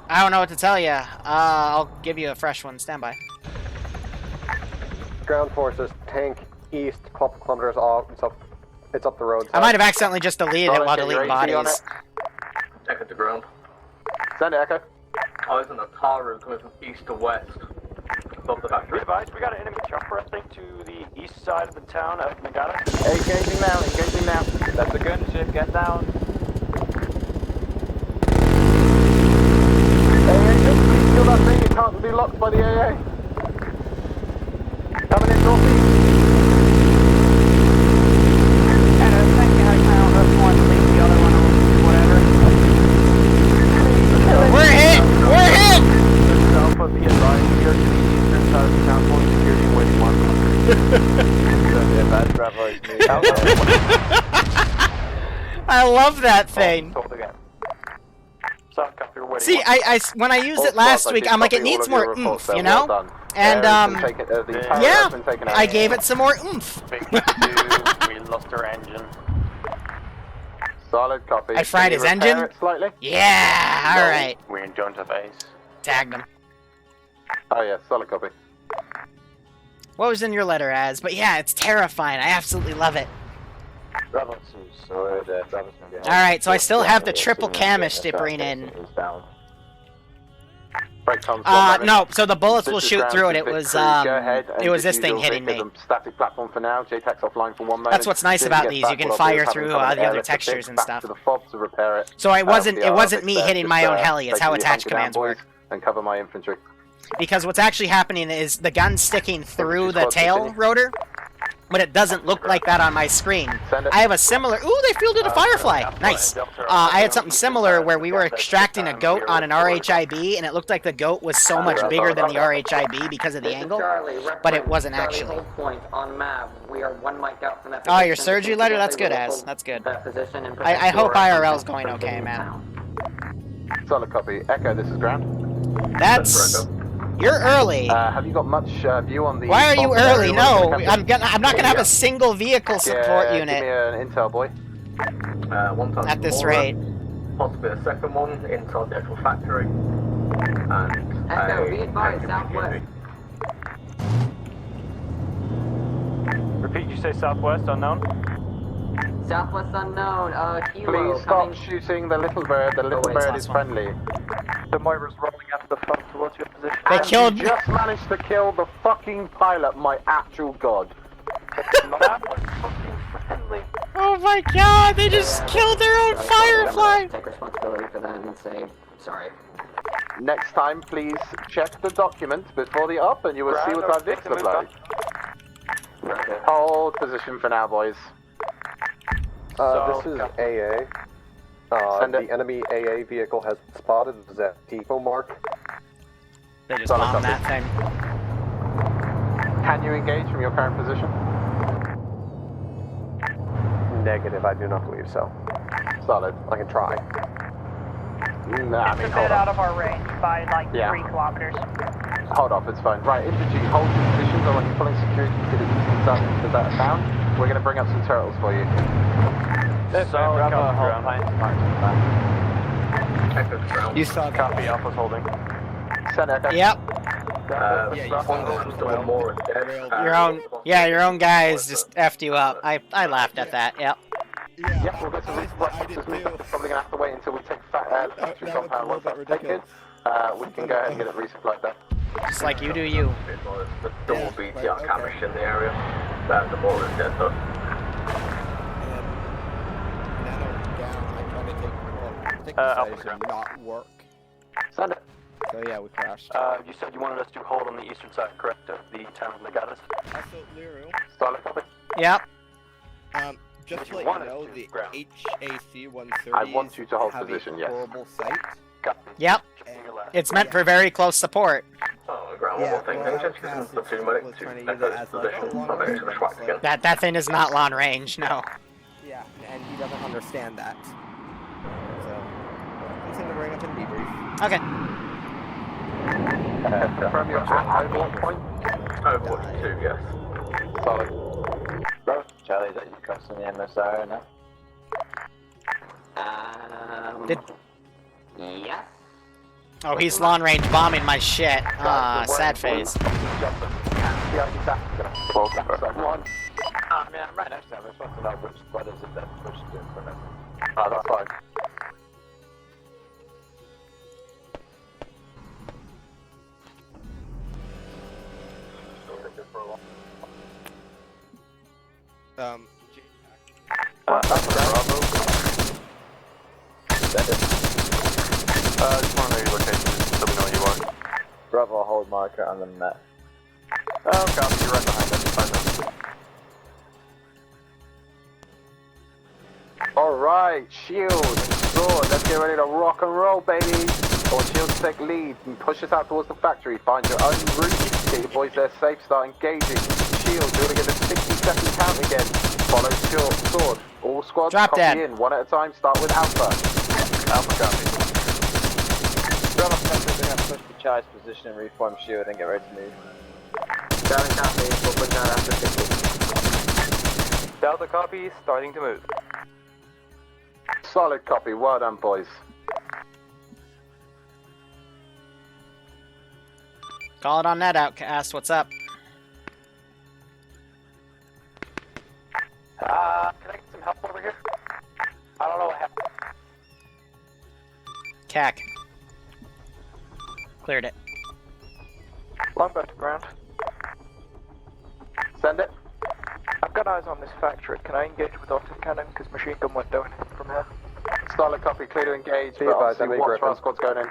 don't know what to tell you. I'll give you a fresh one. Stand by. Ground forces, tank east, a couple kilometers off. It's up the road. I might have accidentally just deleted it while Get your deleting AC on bodies. Echo to ground. Send it, Echo. I was on a tar route coming from east to west. Above the factory. Advised, we got an enemy chopper, I think, to the east side of the town of Nagata. Engaging now, engaging now. That's a gunship, get down. AA, please kill that thing. It can't be locked by the AA. Coming in northeast. And thank you, I don't know if you want to leave the other one or whatever. We're hit! We're hit! This is Alpha, be advised, we are to the eastern side of the town, pulling security and waiting one. Don't be a bad Bravo, it's me. I love that thing. Told again. Soft copy, we're waiting. See, when I used it last week, I'm like, it needs more oomph, you know? And, yeah, I gave it some more oomph. Big two, we lost our engine. Solid copy. I fried his engine? It slightly? Yeah, alright. We're in joint base. Tagged him. Oh yeah, solid copy. What was in your letter, Az? But yeah, it's terrifying. I absolutely love it. Bravo 2, so Bravo's gonna be Alright, so I still have the triple camish to bring in. No, so the bullets will shoot through it. It was, this thing hitting me. Static platform for now. JTAC's offline for 1 moment. That's what's nice about these. You can fire through the other textures and stuff. So it wasn't me hitting my own heli. It's how attached commands work. And cover my infantry. Because what's actually happening is the gun's sticking through the tail rotor, but it doesn't look like that on my screen. I have a similar... Ooh, they fielded a Firefly! Nice! I had something similar where we were extracting a goat on an RHIB, and it looked like the goat was so much bigger than the RHIB because of the angle, but it wasn't actually. Oh, your surgery letter? That's good, Az. That's good. I hope IRL's going okay, man. Solid copy. Echo, this is ground. That's... You're early. Have you got much view on the... Why are you early? No, I'm not gonna have a single vehicle support unit. Give me an intel, boy. One time at this rate. Possibly a second one inside the actual factory. And Echo, be advised, southwest. Repeat, you say southwest, unknown? Southwest unknown, Kilo. Please stop shooting the little bird. The little bird is friendly. The Moira's rolling out of the front towards your position. They killed... You just managed to kill the fucking pilot, my actual god. Oh my god, they just killed their own Firefly! Take responsibility for that and say, sorry. Next time, please check the document before the up and you will see what our Vics look like. Hold position for now, boys. This is AA. The enemy AA vehicle has been spotted. Is that depot mark? They just bombed that thing. Can you engage from your current position? Negative, I do not believe so. Solid. I can try. Nah, It's a bit out of our range by like 3 kilometers. Hold off, it's fine. Right, infantry, hold your positions. I want you pulling security to the eastern side of that town. We're going to bring up some turtles for you. You saw copy, Alpha's holding. Send Echo. Yep. Your own guys just effed you up. I laughed at that. Yep. Yeah, we'll get some resupply. We're probably going to have to wait until we take factory compound. Once that's taken, we can go ahead and get it resupplied there. Just like you do you. The double BTR camish in the area. The ball is dead though. Alpha ground. Not work. Send it. So yeah, we crashed. You said you wanted us to hold on the eastern side, correct, of the town of Legatus? Also, Liru, Solid copy. Yep. just to you let want you us know, to the ground. HAC 130s I want you to hold have position, a yes. horrible sight. Yep. It's meant for very close support. Oh, ground Yeah, one more thing. well, Can you check Outcast the platoon medic was to trying to use echo it his as, like, position? a long I'm going range to the one, schwack just like- again. That thing is not long range, no. Yeah, and he doesn't understand that. So, something to bring up in debrief. Okay. Confirm your Overwatch point. Overwatch 2, yes. Solid. Bro, Charlie, is that you crossing the MSR now? Yes. Oh, he's long range bombing my shit. Ah, sad face. One. I mean, I'm right next to him. I just want to know which squad is it that pushed it for him. That's fine. Bravo. Send it. Just want to know your location so we know where you are. Bravo, hold marker on the map. Oh, copy. You're right behind us. Find them. Alright, shield, sword, let's get ready to rock and roll, baby. Or shield take lead and push us out towards the factory. Find your own route. Get your boys there safe, start engaging. Shield, do it again, the 60-second count again. Follow short, sword. All squads, Drop copy dead. in, one at a time, start with Alpha. Alpha copy. Bravo, we're gonna push the charge position and reform shield and get ready to move. Charlie copy, we'll put down after 60. Delta copy. Starting to move. Solid copy, well done, boys. Call it on net, Outcast. What's up? Can I get some help over here? I don't know what happened. CAC. Cleared it. Line back to ground. Send it. I've got eyes on this factory. Can I engage with autocannon? Because machine gun won't do anything from here. Solid copy, clear to engage, Be but advised, obviously enemy watch Griffin. for our squads going in.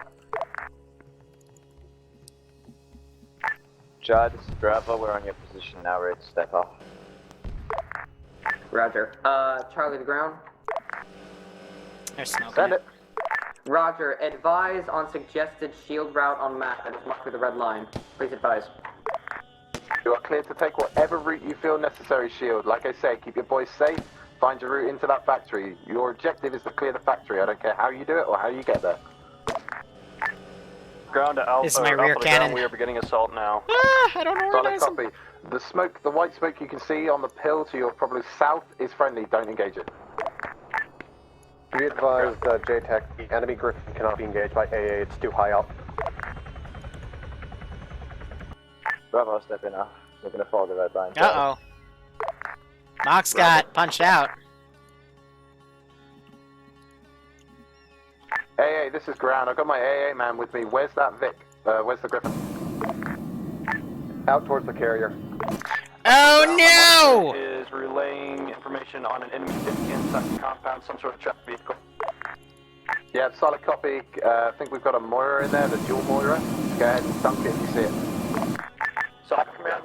Jai, this is Bravo. We're on your position now, ready to step off. Roger. Charlie to ground. There's smoke. Send it. Roger. Advise on suggested shield route on map that is marked with a red line. Please advise. You are clear to take whatever route you feel necessary, Shield. Like I say, keep your boys safe, find your route into that factory. Your objective is to clear the factory. I don't care how you do it or how you get there. Ground to Alpha. This is my Alpha rear to cannon. ground. We are beginning assault now. Ah, I don't know where Solid copy. The smoke, the white smoke you can see on the pill to your probably south is friendly. Don't engage it. Be advised, JTech, the enemy Griffin cannot be engaged by AA, it's too high up. Bravo, step in now. We're gonna follow the red line. Uh-oh. Mox got punched out. AA, this is ground. I've got my AA man with me. Where's that Vic? Where's the Griffin? Out towards the carrier. Oh no! Is relaying information on an enemy dipping inside the compound, some sort of truck vehicle. Yeah, solid copy. I think we've got a Moira in there, the dual Moira. Go ahead and dunk it if you see it. Solid command,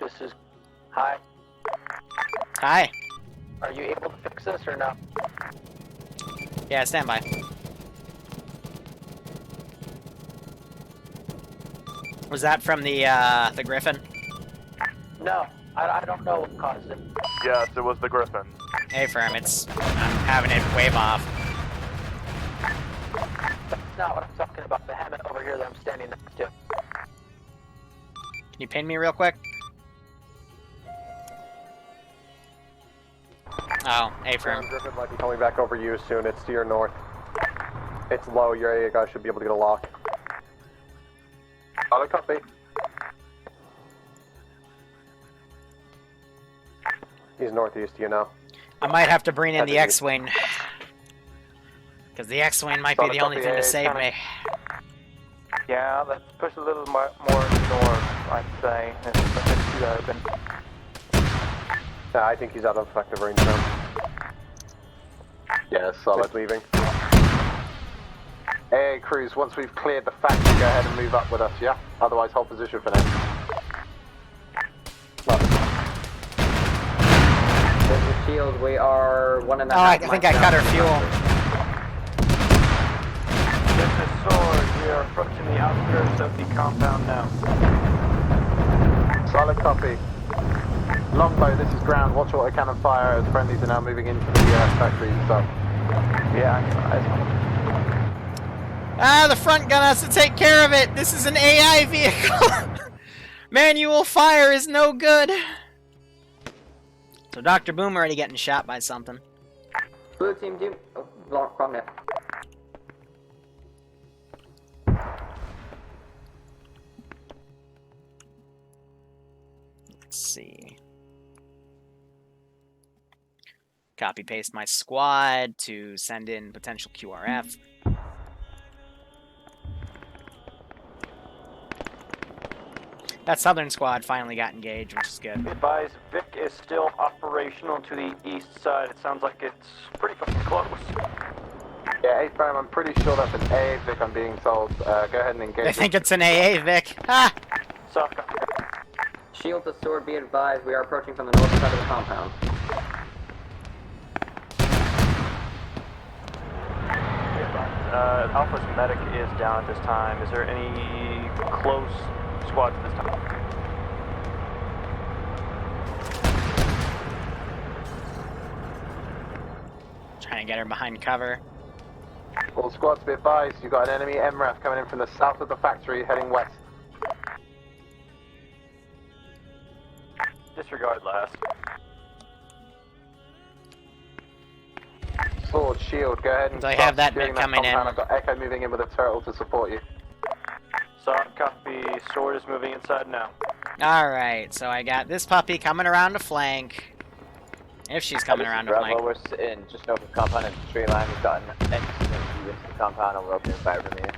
this is, hi. Hi. Are you able to fix this or no? Yeah, stand by. Was that from the Griffin? No, I don't know what caused it. Yes, it was the Griffin. Hey, firm, I'm having it wave off. That's not what I'm talking about. The Hammond over here that I'm standing next to. Can you pin me real quick? Oh, hey, firm. Griffin might be coming back over you soon, it's to your north. It's low, your AA guy should be able to get a lock. Solid copy. He's northeast, you know. I might have to bring in the X-Wing. Because the X-Wing might be the only thing to save me. Yeah, let's push a little more north, I'd say. It's too open. Yeah, I think he's out of effective range now. Yeah, solid. It's leaving. AA crews, once we've cleared the factory, go ahead and move up with us, yeah? Otherwise, hold position for now. There's the shield. We are 1.5 miles. Oh, I think I cut her fuel. This is Sword. We are approaching the outskirts of the compound now. Solid copy. Longbow, this is ground. Watch autocannon fire as friendlies are now moving into the factory. So, Yeah, Ah, the front gun has to take care of it. This is an AI vehicle. Manual fire is no good. So Dr. Boom already getting shot by something. Blue team, do. Oh, wrong net. Let's see. Copy paste my squad to send in potential QRF. That southern squad finally got engaged, which is good. Be advised, Vic is still operational to the east side. It sounds like it's pretty fucking close. yeah, 8 firm, I'm pretty sure that's an AA Vic I'm being told. Go ahead and engage. They think it's an AA Vic. Ha! Shield to Sword, be advised, we are approaching from the north side of the compound. Alpha's medic is down at this time. Is there any close squads this time? Trying to get her behind cover. All squads be advised, you've got an enemy MRAF coming in from the south of the factory heading west. Disregard last. Sword, shield, go ahead and Do I have that bit securing coming in? compound. I've got Echo moving in with a turtle to support you. Solid copy. Sword is moving inside now. Alright, so I got this puppy coming around to flank. If she's coming around to flank. Bravo, we're sitting just north of the compound in the tree line. We've got an entrance into the compound and we're opening fire from here.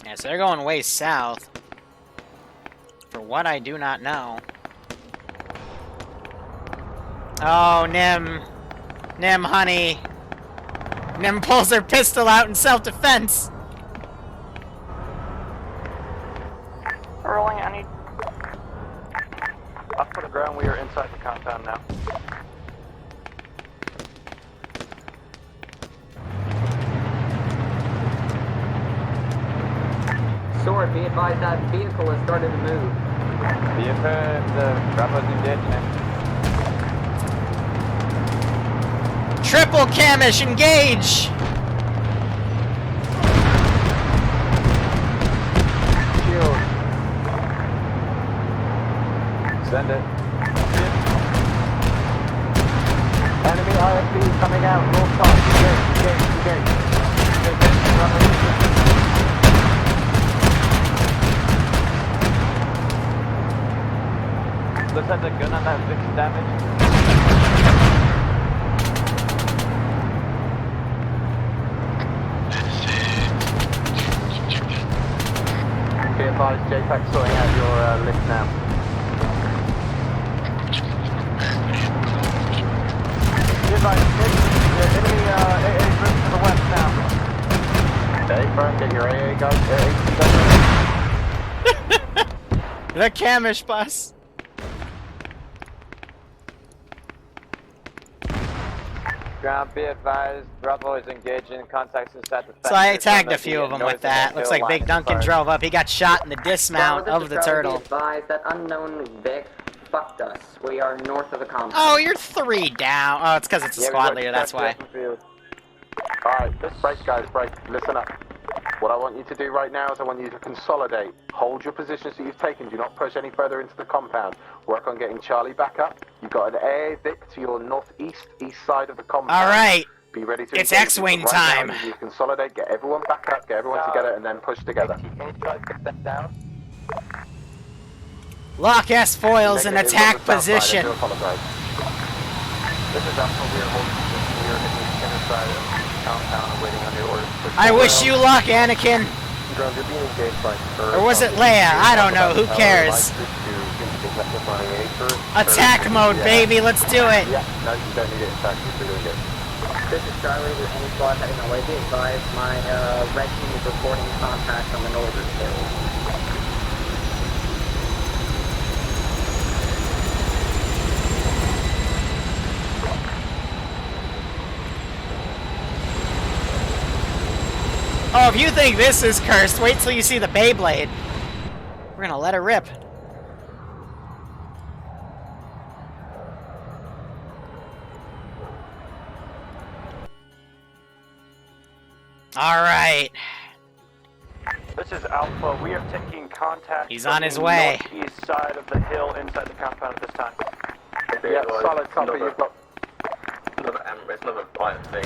Yeah, so they're going way south. For what I do not know. Oh, Nim. Nim, honey. Nim pulls her pistol out in self-defense. Rolling, I need... Up for the ground, we are inside the compound now. Sword, be advised that vehicle has started to move. Be advised, Bravo's engaging. Triple Camish, engage! Shield. Send it. Enemy IFB coming out, north side. Engage. Looks like the gun on that Vic's damage. Be advised, JPEG sorting out your list now. Be advised, enemy AA group to the west now. Okay, firm, get your AA guys. The Camish bus. Ground, be advised, Bravo is engaging contacts inside the factory. So I tagged a few of them with that. Looks like Big Duncan drove up. He got shot in the dismount of the turtle. Be advised that unknown Vic fucked us. We are north of the compound. Oh, you're 3 down. Oh, it's because it's a squad leader, that's why. Alright, break guys, break. Listen up. What I want you to do right now is I want you to consolidate. Hold your positions that you've taken. Do not push any further into the compound. Work on getting Charlie back up. You've got an AA Vic to your northeast, east side of the compound. Alright. Be ready to It's engage. X-Wing Right time. now, you consolidate, get everyone back up, get everyone together, and then push together. Can you try to get that down? Lock S foils in Negative, attack on the south side, I position. do apologize. This is Alpha. We are holding position. We are in the center side of the compound awaiting on your orders. I wish you luck, Anakin. Ground, you're being engaged by Or was it Leia? I don't know. Who cares? Attack mode, baby, let's do it! Yeah, no, you don't need it. Attack, you're doing it. This is Charlie with any squad heading away. Be advised, my red team is reporting contact on the northern hill. Oh, if you think this is cursed, wait till you see the Beyblade. We're gonna let it rip. Alright. This is Alpha. We are taking contact. He's from on his the way. northeast side of the hill inside the compound at this time. Yeah, solid copy. You've got. It's another violent thing.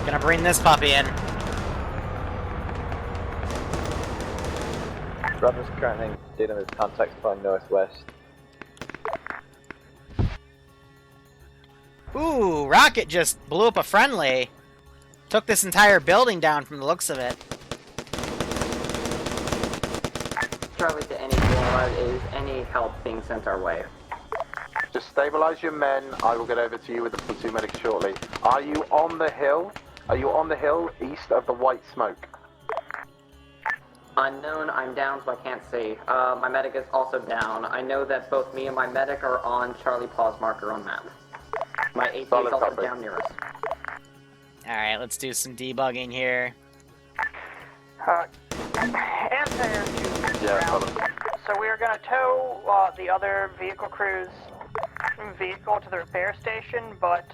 Gonna bring this puppy in. Brother's currently dealing with contacts from northwest. Ooh, Rocket just blew up a friendly. Took this entire building down from the looks of it. Charlie to any squad, is any help being sent our way? Just stabilize your men. I will get over to you with the platoon medic shortly. Are you on the hill? Are you on the hill east of the white smoke? Unknown, I'm down so I can't see. My medic is also down. I know that both me and my medic are on Charlie Paw's marker on map. My AT is also down near us. Alright, let's do some debugging here. Answer to ground. So we are going to tow the other vehicle crew's vehicle to the repair station, but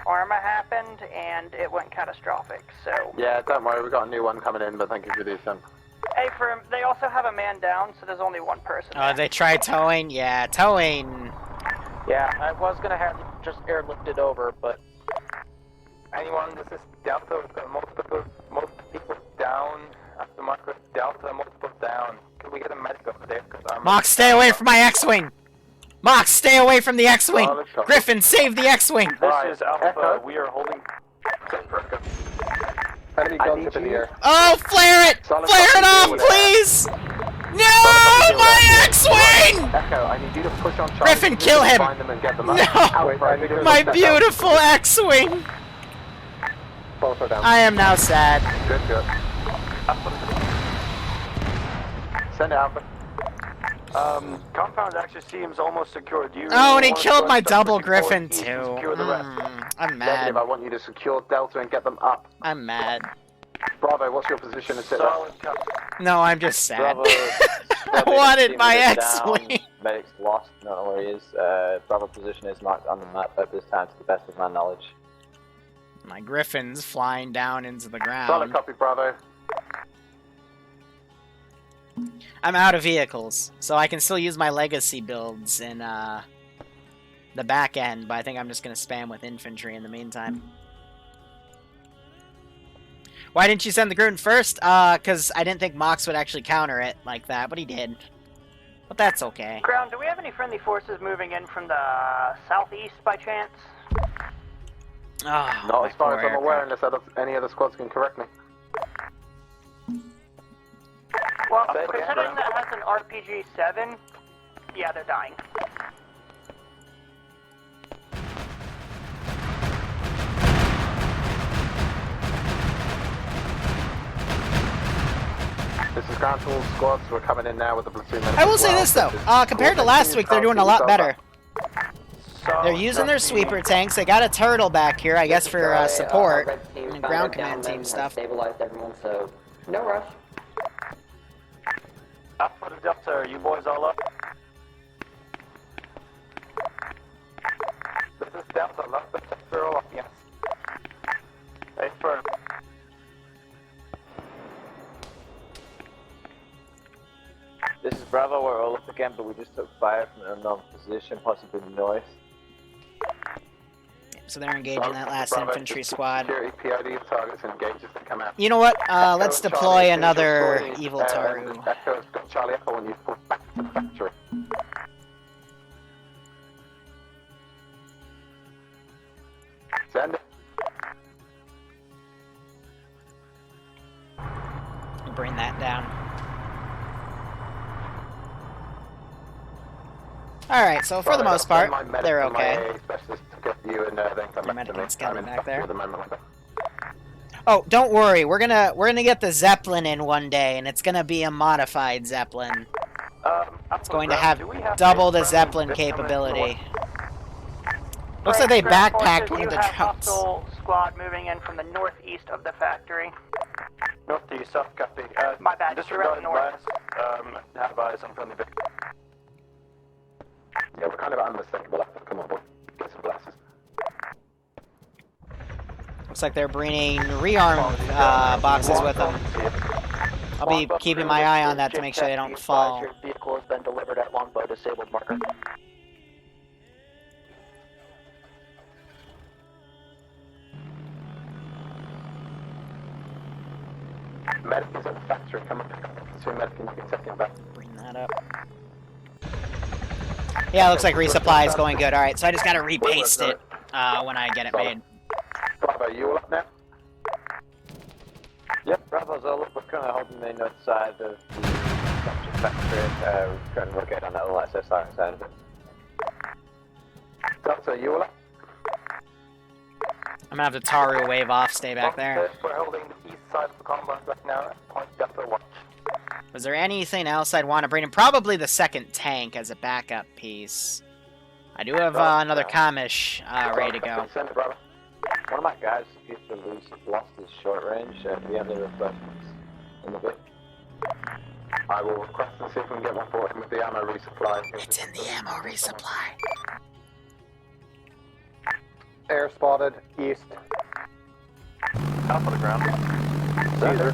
Arma happened and it went catastrophic, so... Yeah, don't worry, we've got a new one coming in, but thank you for this then. Hey, they also have a man down, so there's only one person. Oh, they tried towing? Yeah, towing. Yeah, I was gonna have to just airlift it over, but... Anyone, this is Delta, multiple people down. After marker Delta, multiple down. Can we get a medic over there? Mox, stay away from my X-Wing! Mox, stay away from the X-Wing! Griffin, save the X-Wing! This is Alpha. We are holding... Enemy gunship in the air. Oh, flare it! Flare it off, please! No! My X-Wing! Echo, I need you to push on Charlie. Griffin, kill him! Find them and get them up. No! My beautiful X-Wing! Both are down. I am now sad. Good, good. Send it out. Compound actually seems almost secure. Do you Oh, and he want to killed my start double pushing Griffin, forward east too. and secure the rest? I'm mad. Negative, I want you to secure Delta and get them up. I'm mad. Bravo, what's your position to sit Solid up? No, I'm just sad. Bravo, I wanted my X-Wing. Medic's lost, don't know where he is. Bravo position is marked on the map at this time to the best of my knowledge. My Griffin's flying down into the ground. Solid copy, Bravo. I'm out of vehicles, so I can still use my legacy builds in the back end, but I think I'm just going to spam with infantry in the meantime. Why didn't you send the Groot first? Because I didn't think Mox would actually counter it like that, but he did. But that's okay. Ground, do we have any friendly forces moving in from the southeast by chance? Oh, Not as far as I'm aware, unless any other squads can correct me. Well, considering that has an RPG-7, yeah, they're dying. This is ground tool squads. We're coming in now with the platoon. I will say this though, compared to last week, they're doing a lot better. They're using their sweeper tanks. They got a turtle back here, I guess, for support and ground command team stuff. Stabilized everyone, so no rush. Alpha to Delta, are you boys all up? This is Delta, left the sector all up, yes. Hey, firm. This is Bravo, we're all up again, but we just took fire from an unknown position, possibly north. So they're engaging that last infantry squad. PID targets and engages to come out. You know what? Let's deploy another evil Taru. Echo's got Charlie Echo when you pull back to the factory. Send it. Bring that down. Alright, so for the most part, they're okay. The medic's coming back there. Oh, don't worry, we're gonna get the Zeppelin in one day, and it's gonna be a modified Zeppelin. It's going to have double the Zeppelin capability. Looks like they backpacked one of the trucks. Hostile squad moving in from the northeast of the factory. Northeast, south copy. My bad, Disregard north. Have eyes on friendly vehicle. Yeah, we're kind of unmistakable. Come on, boy. Get some glasses. Looks like they're bringing rearm boxes with them. I'll be keeping my eye on that to make sure they don't fall. Your vehicle has been delivered at Longbow disabled marker. Medic is at the factory. Come and pick up. So medic, you can take him back. Bring that up. Yeah, looks like resupply is going good. Alright, so I just gotta repaste it when I get it made. Bravo, you all up now? Yep, Bravo's all up. We're kind of holding the north side of the factory. We're trying to locate on that little SSR side of it. Delta, you all up? I'm gonna have to Taru wave off, stay back there. We're holding the east side of the compound right now at point Delta watch. Was there anything else I'd want to bring in? Probably the second tank as a backup piece. I do have another Kamish ready to go. One of my guys used to lose, lost his short range. Do you have any refreshments in the bit? I will request and see if we can get one for him with the ammo resupply. It's in the ammo resupply. Air spotted, east. Top of the ground. Caesar.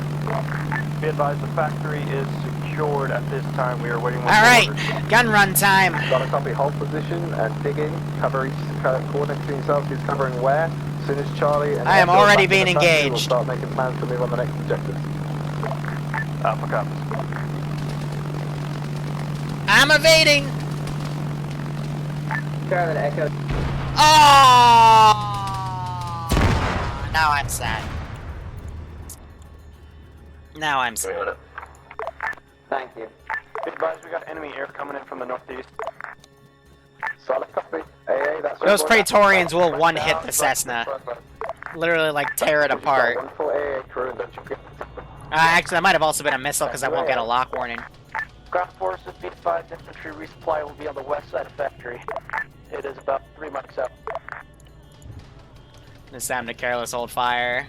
Be advised, the factory is secured at this time. We are waiting. Alright, gun run time. Got a copy hold position and digging. Cover each coordinate between yourselves. Who's covering where? As soon as Charlie and I am already being engaged. We'll start making plans to move on the next objective. Alpha copies. I'm evading. Charlie Echo. Oh! Now I'm sad. Now I'm sad. Thank you. Be advised, we got enemy air coming in from the northeast. Solid copy. AA, that's Those Praetorians will one-hit the Cessna. Literally, like, tear it apart. Actually, that might have also been a missile because I won't get a lock warning. Ground forces, be advised, infantry resupply will be on the west side of factory. It is about 3 miles out. It's time to careless hold fire.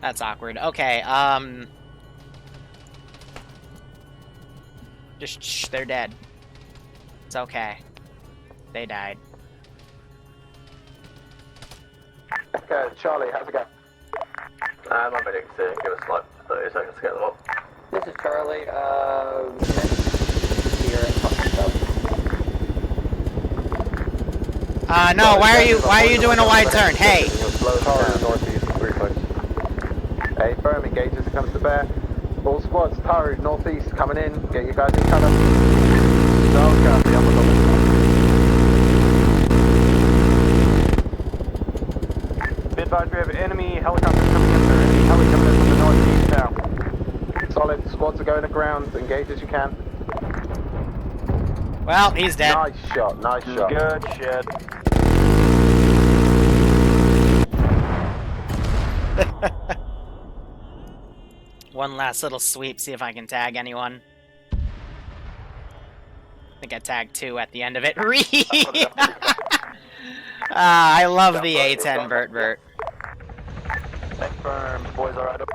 That's awkward. Okay, just shh, they're dead. It's okay. They died. Okay, Charlie, how's it going? My medic's here. Give us like 30 seconds to get them up. This is Charlie, here in no, why are you doing a wide turn? Hey! Northeast, reflex. Hey, firm engages comes to bear. All squads, Taru, northeast, coming in. Get you guys in cover. Don't copy, up and Be advised, we have enemy helicopters coming in there. Enemy helicopters from the northeast now. Solid, squads are going to ground. Engage as you can. Well, he's dead. Nice shot, nice shot. Good shit. One last little sweep, see if I can tag anyone. I think I tagged 2 at the end of it. I love the A10 Bert. Confirmed. Boys are out.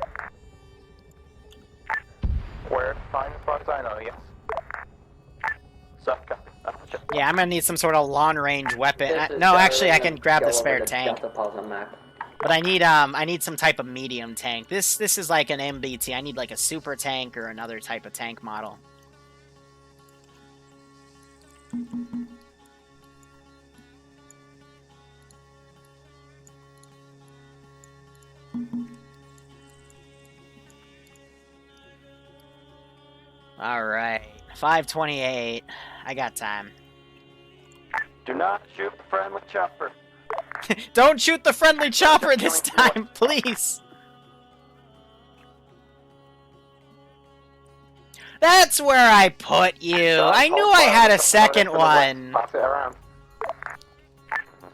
We're fine as far as I know, yes. South copy. Yeah, I'm gonna need some sort of long-range weapon. No, actually, I can grab the spare tank. But I need some type of medium tank. This is like an MBT. I need like a super tank or another type of tank model. Alright, 5:28. I got time. Do not shoot the friendly chopper. Don't shoot the friendly chopper this time, please! That's where I put you! I knew I had a second one! Pass it around.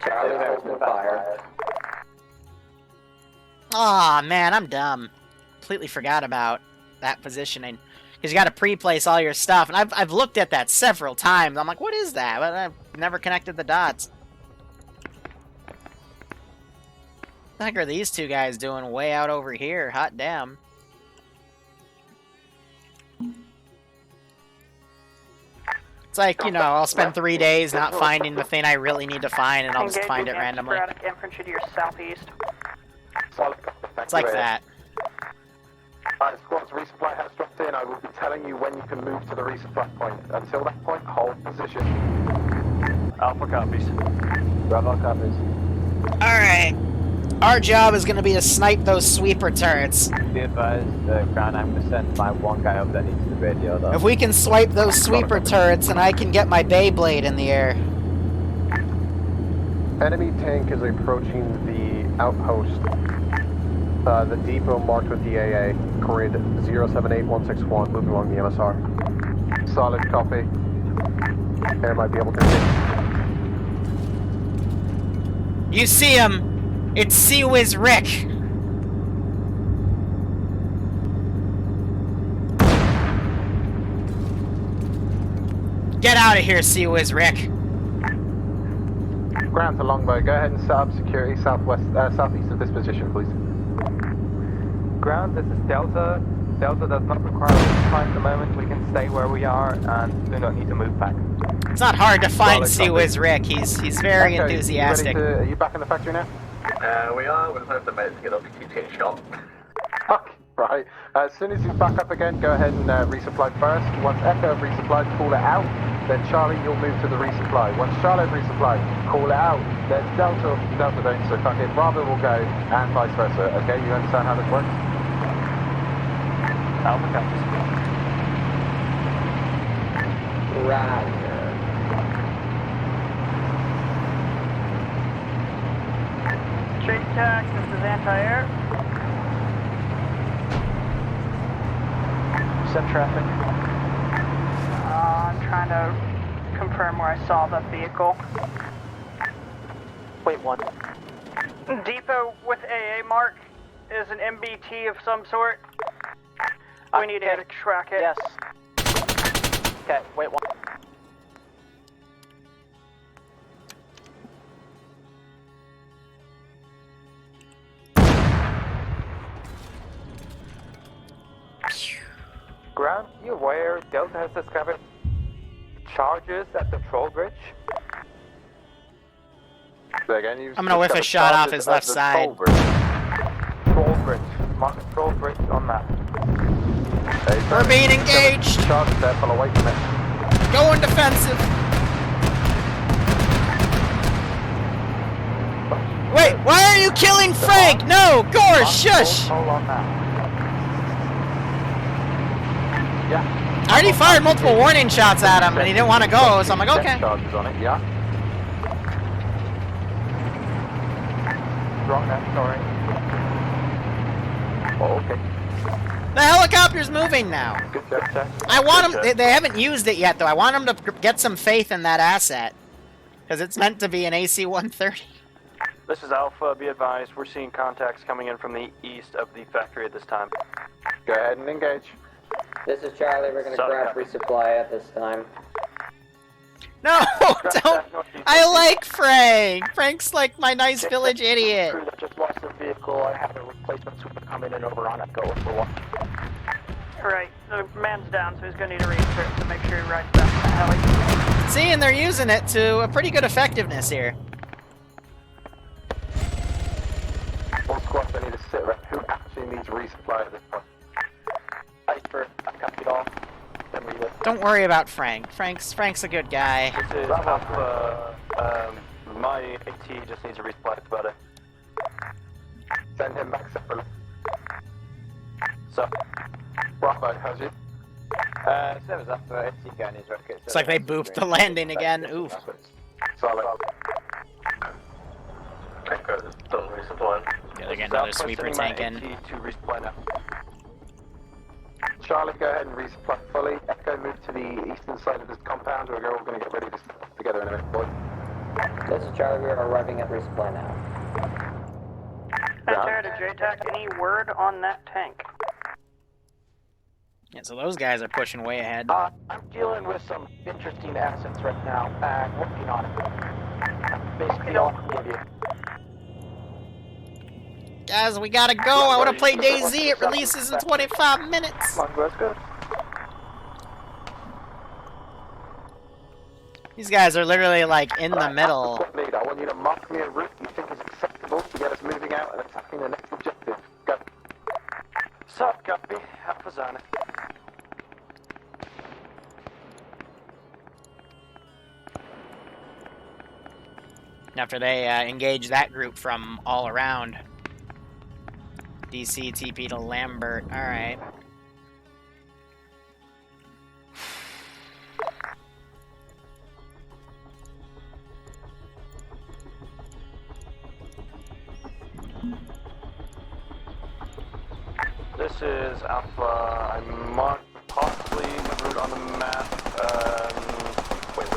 Charlie has been fired. Aw, man, I'm dumb. Completely forgot about that positioning. Because you gotta pre-place all your stuff, and I've looked at that several times. I'm like, what is that? But I've never connected the dots. What the heck are these two guys doing way out over here? Hot damn. It's like, you know, I'll spend 3 days not finding the thing I really need to find, and I'll just find it randomly. Sporadic infantry to your southeast. It's like that. Alright, squads, resupply has dropped in. I will be telling you when you can move to the resupply point. Until that point, hold position. Alpha copies. Bravo copies. Alright. Our job is going to be to snipe those sweeper turrets. Be advised, Crown, I'm going to send my one guy up that needs the radio, though. If we can swipe those sweeper turrets, then I can get my Beyblade in the air. Enemy tank is approaching the outpost. The depot marked with the AA. Grid 078161, moving along the MSR. Solid copy. Air might be able to hit. You see him! It's Sea-Wiz Rick! Get out of here, Sea-Wiz Rick! Ground to Longbow. Go ahead and set up security southeast of this position, please. Ground, this is Delta. Delta does not require resupply at the moment. We can stay where we are and do not need to move back. It's not hard to find Sea-Wiz Rick. He's very enthusiastic. Are you back in the factory now? We are. We'll have the meds to get up to keep getting shot. Fuck. Right. As soon as you back up again, go ahead and resupply first. Once Echo resupplied, call it out. Then Charlie, you'll move to the resupply. Once Charlie resupplied, call it out. Then Delta don't, so fuck it. Bravo will go, and vice versa. Okay, you understand how this works? Alpha copies. Roger. Straight tax, this is anti-air. Send traffic. I'm trying to confirm where I saw the vehicle. Wait, one. Depot with AA mark is an MBT of some sort. We need to track it. Yes. Okay, wait, one. Ground, you aware Delta has discovered charges at the troll bridge? Again, I'm gonna whiff a shot off his left side. Troll bridge. Mark the troll bridge on map. We're being engaged! Charges there, pull away from it. Going defensive! Wait, why are you killing Frank? No! Gore, shush! Hold on now. Yeah. I already fired multiple warning shots at him, and he didn't want to go, so I'm like, okay. Charges on it, yeah. Wrong now, sorry. Oh, okay. The helicopter's moving now. Good check. I want them, they haven't used it yet, though. I want them to get some faith in that asset. Because it's meant to be an AC-130. This is Alpha. Be advised, we're seeing contacts coming in from the east of the factory at this time. Go ahead and engage. This is Charlie. We're going to grab resupply at this time. No, don't. I like Frank. Frank's like my nice village idiot. Crew that just lost their vehicle. I have a replacement super coming in over on Echo for one. Right, the man's down, so he's gonna need a reinsert to make sure he rides back to the heli. See, and they're using it to a pretty good effectiveness here. All squads, I need to sit right. Who actually needs resupply at this point? Iceberg, I copied off. Don't worry about Frank. Frank's a good guy. This is Alpha. My AT just needs a resupply. That's about it. Send him back separately. So, Bravo, how's you? Same as after AT guy needs rockets. It's like they booped the landing again. Oof. Solid. Don't resupply. Yeah, they get another sweeper tank in. To resupply now. Charlie, go ahead and resupply fully. Echo, move to the eastern side of this compound. We're all going to get ready to step together in a minute, boy. This is Charlie, we are arriving at resupply now. Pantera to JTAC, any word on that tank? Yeah, so those guys are pushing way ahead. I'm dealing with some interesting assets right now and working on it. Basically all I can give you. Guys, we gotta go. I want to play DayZ. It releases in 25 minutes. Come on, let's go. These guys are literally like in the middle. Squad leader, I want you to mark me a route you think is acceptable to get us moving out and attacking the next objective. Go. Sup, copy. Alpha's on it. After they engage that group from all around. DC TP to Lambert. Alright. This is Alpha. I marked possibly the route on the map. Wait.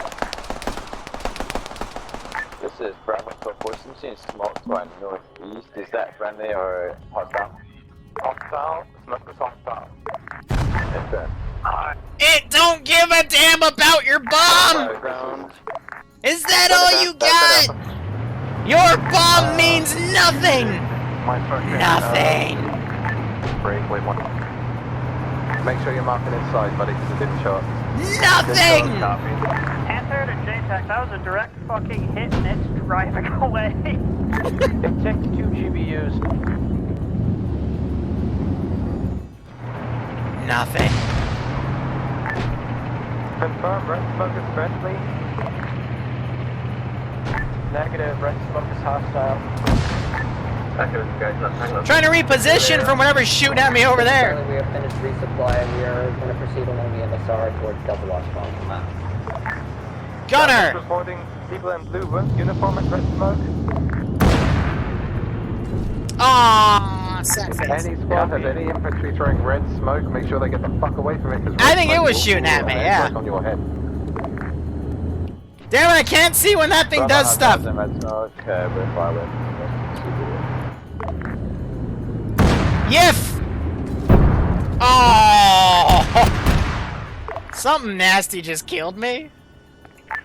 This is Bravo Top Force. I'm seeing smoke going northeast. Is that friendly or hostile? Hostile. Smoke is hostile. Okay. It don't give a damn about your bomb! Is that all you got? Your bomb means nothing! Nothing! Break, wait one. Make sure you're marking inside, buddy, because it didn't show up. Nothing! Panther to JTAC, that was a direct fucking hit and it's driving away. It takes 2 GBUs. Nothing. Confirm, red smoke is friendly. Negative, red smoke is hostile. Trying to reposition from whatever's shooting at me over there. Charlie, we have finished resupply and we are going to proceed along the MSR towards Delta Washington from that. Gunner! Reporting people in blue uniform and red smoke. Aww, sad face. Any squad has any infantry throwing red smoke, make sure they get the fuck away from it. I think it was shooting at me, yeah. On your head. Damn it, I can't see when that thing does stuff. Red smoke, we're far away. Yiff! Oh! Something nasty just killed me.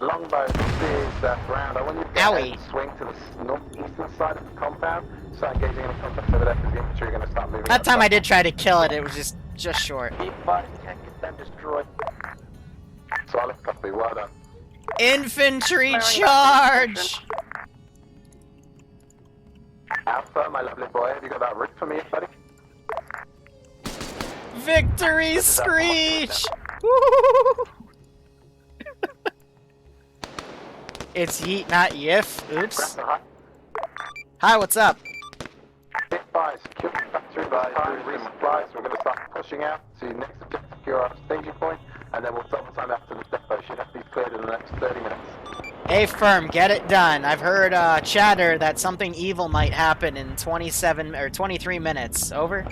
Longbow, this is Brown. I want you to go ahead and swing to the northeastern side of the compound. Start engaging any contacts over there because the infantry are going to start moving. That time I did try to kill it, it was just short. Keep my tank has been destroyed. Solid copy, well done. Infantry charge! Alpha, my lovely boy, have you got that route for me, buddy? Victory screech! Woo! It's yeet, not yiff. Oops. Hi, what's up? Bye, secure the factory by resupply, so we're going to start pushing out to the next objective, secure our staging point, and then we'll double time after the depot. Should have these cleared in the next 30 minutes. Hey, firm, get it done. I've heard chatter that something evil might happen in 27 or 23 minutes. Over.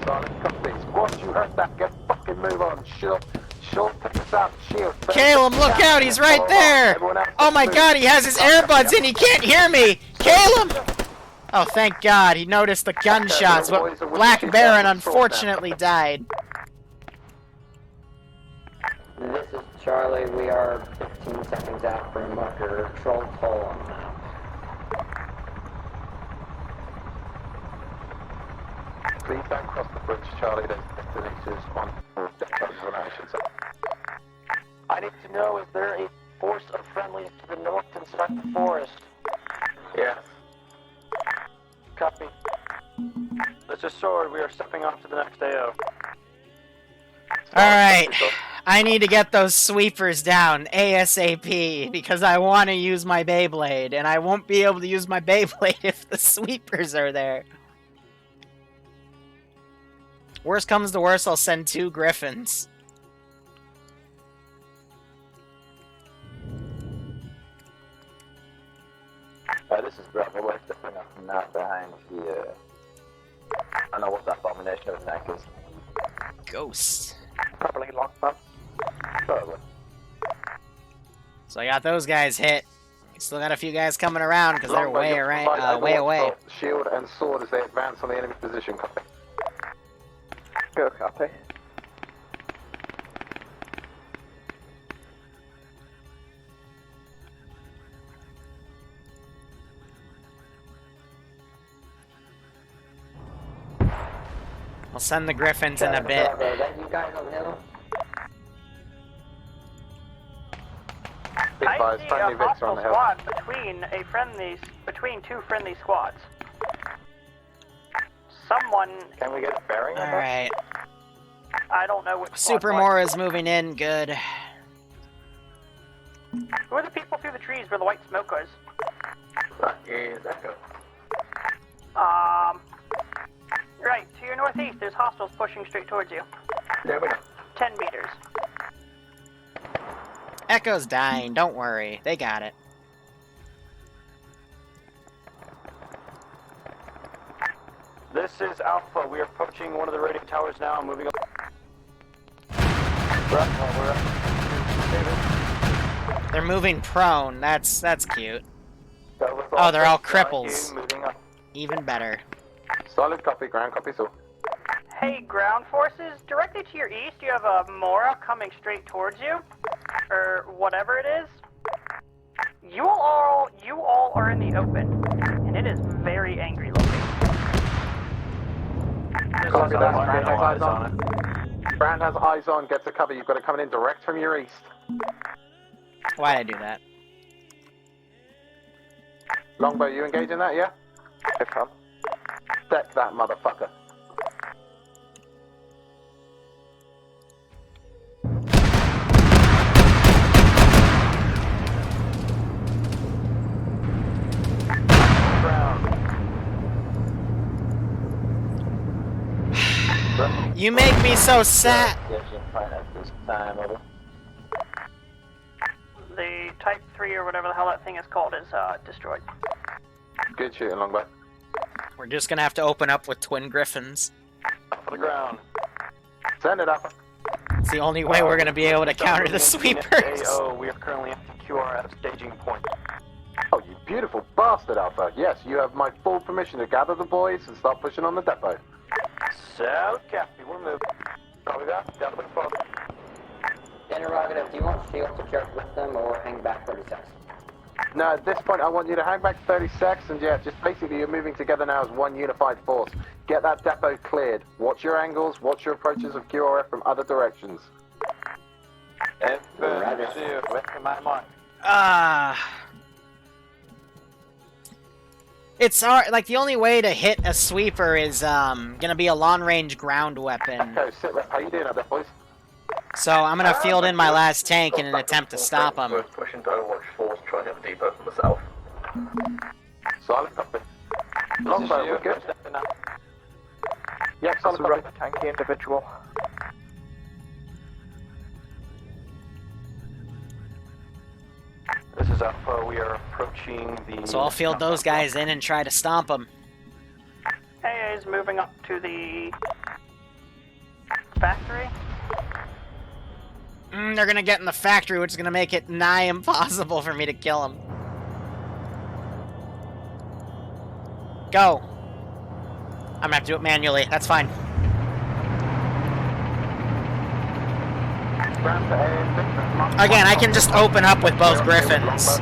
Solid copy. Squad, you heard that. Get fucking move on. Shield, take us out. Shield. Caleb, look out. He's right there. Oh my god, he has his earbuds in. He can't hear me. Caleb! Oh, thank god. He noticed the gunshots, but Black Baron unfortunately died. This is Charlie. We are 15 seconds after marker Troll Toll on the map. Please don't cross the bridge, Charlie. There's detonations on I should say. I need to know, is there a force of friendlies to the north inside the forest? Yeah. Copy. This is Sword. We are stepping off to the next AO. Alright. I need to get those sweepers down ASAP because I want to use my Beyblade, and I won't be able to use my Beyblade if the sweepers are there. Worst comes to worst, I'll send 2 Griffins. This is Bravo. We're stepping up now behind the... I don't know what that abomination of the neck is. ghost. Properly locked up. Probably. So I got those guys hit. Still got a few guys coming around because they're way away. Shield and sword as they advance on the enemy position. Copy. Go, copy. I'll send the Griffins in a bit. Is that you guys on the hill? I see a hostile squad between two friendly squads. Someone. Can we get a bearing? All right. I don't know which. Supermore is moving in. Good. Who are the people through the trees where the white smoke was? That is Echo. Right, to your northeast, there's hostiles pushing straight towards you. There we go. 10 meters. Echo's dying. Don't worry. They got it. This is Alpha. We are approaching one of the radio towers now. Moving up. They're moving prone. That's cute. Oh, they're all cripples. Even better. Solid copy, ground copy, so. Hey, ground forces, directly to your east, you have a Mora coming straight towards you, or whatever it is. You all are in the open, and it is very angry looking. Copy that. Ground has eyes on. Ground has eyes on. Get to cover. You've got it coming in direct from your east. Why'd I do that? Longbow, you engaging that? Yeah. If I'm. Deck that motherfucker. You make me so sad. The Type 3 or whatever the hell that thing is called is destroyed. Good shooting, Longbow. We're just gonna have to open up with twin Griffins. Up on the ground. Send it up. It's the only way we're gonna be able to counter the sweepers. Oh, we are currently at the QRF staging point. Oh, you beautiful bastard, Alpha. Yes, you have my full permission to gather the boys and start pushing on the depot. So, Cappy, we're moving. Copy that. Down to the phone. Interrogative, do you want shield to charge with them or hang back 30 seconds? No, at this point I want you to hang back 30 seconds and yeah, just basically you're moving together now as one unified force. Get that depot cleared. Watch your angles, watch your approaches of QRF from other directions. It's hard, like the only way to hit a sweeper is gonna be a long-range ground weapon. Echo, sit rep. How you doing out there, boys? So I'm gonna field in my last tank in an attempt to stop them. We're pushing to Overwatch 4 to try and hit the depot from the south. Solid copy. Longbow, we're good. Yep, solid copy. Tanky individual. This is Alpha. We are approaching the... So I'll field those guys in and try to stomp them. AA is moving up to the factory. They're gonna get in the factory, which is gonna make it nigh impossible for me to kill them. Go. I'm gonna have to do it manually. That's fine. Again, I can just open up with both Griffins.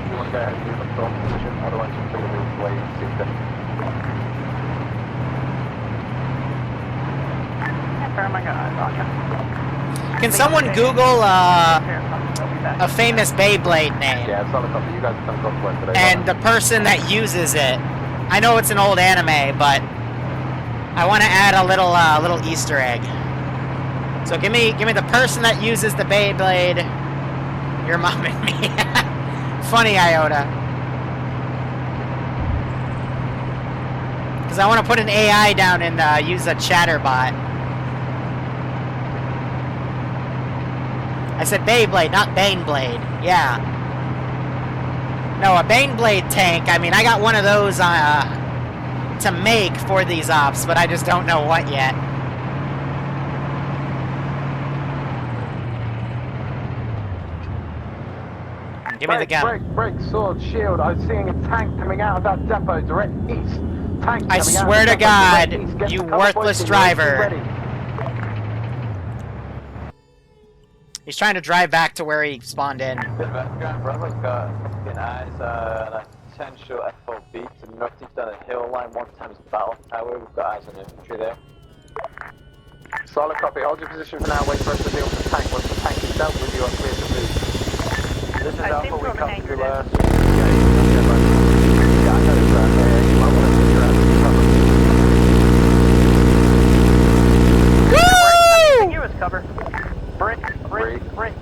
Can someone Google a famous Beyblade name? Yeah, it's not a copy. You guys have come across today. And the person that uses it. I know it's an old anime, but I want to add a little Easter egg. So give me the person that uses the Beyblade. Your mom and me. Funny, Iota. Because I want to put an AI down and use a chatterbot. I said Beyblade, not Baneblade. Yeah. No, a Baneblade tank. I mean, I got one of those to make for these ops, but I just don't know what yet. Give me the gun. Break, sword, shield. I'm seeing a tank coming out of that depot direct east. Tank I coming out swear of the to depot God, direct east. Get you to cover worthless pointing. driver. Ready. He's trying to drive back to where he spawned in. Bravo's got fucking eyes on a potential FOB to the northeast on the hill line, 1 times battle tower. We've got eyes on infantry there. Solid copy. Hold your position for now. Wait for us to deal with the tank. Once the tank is dealt with, you are clear to move. This is Alpha. We come to last. Continuous cover. Break.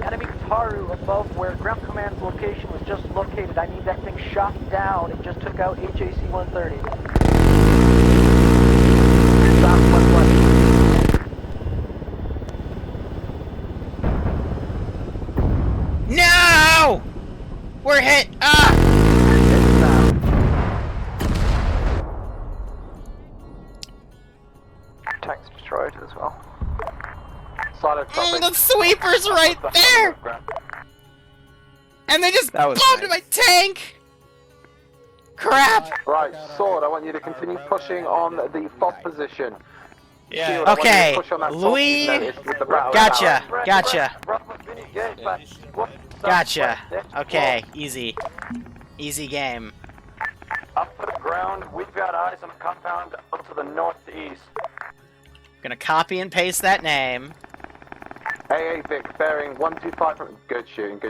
Enemy Taru above where ground command's location was just located. I need that thing shot down. It just took out HAC 130. No! We're hit! Ah! Tank's destroyed as well. Solid copy. The sweeper's right there! And they just bombed my tank! Crap! Right, sword, I want you to continue pushing on the FOB position. Yeah. Shield, I want you to Okay, push on that Louis. Gotcha. Gotcha. Okay, easy. Easy game. Up to the ground, we've got eyes on a compound up to the northeast. Gonna copy and paste that name. AA Vic, bearing 125 from... Good shooting.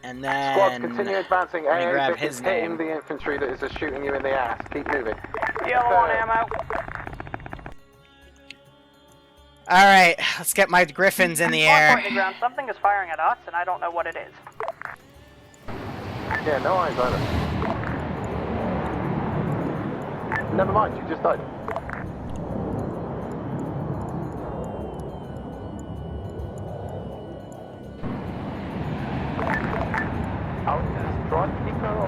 And then... Squad, continue advancing. let me AA grab Vic his is name. hitting the infantry that is just shooting you in the ass. Keep moving. Yellow on ammo. Alright, let's get my griffins in the air. Point to ground. Something is firing at us, and I don't know what it is. Yeah, no eyes either. Never mind, you just died. Altis, draw the depot or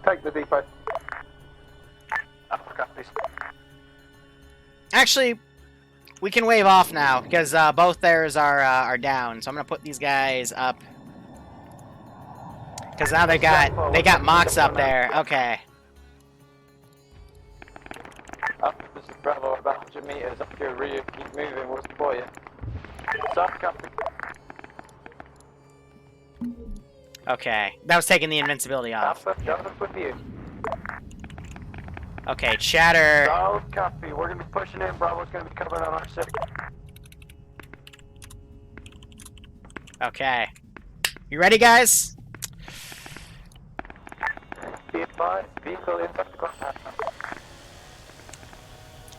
take the depot. Actually, we can wave off now, because both theirs are down. So I'm gonna put these guys up. Because now they got mocks up there. Okay. Up, this is Bravo, about 100 meters up your rear. Keep moving, we'll support you. Soft copy. Okay. That was taking the invincibility off. Alpha with you. Okay, chatter. Solid copy. We're gonna be pushing in. Bravo's gonna be covering on our city. Okay. You ready, guys? Be advised, vehicle inside the compound.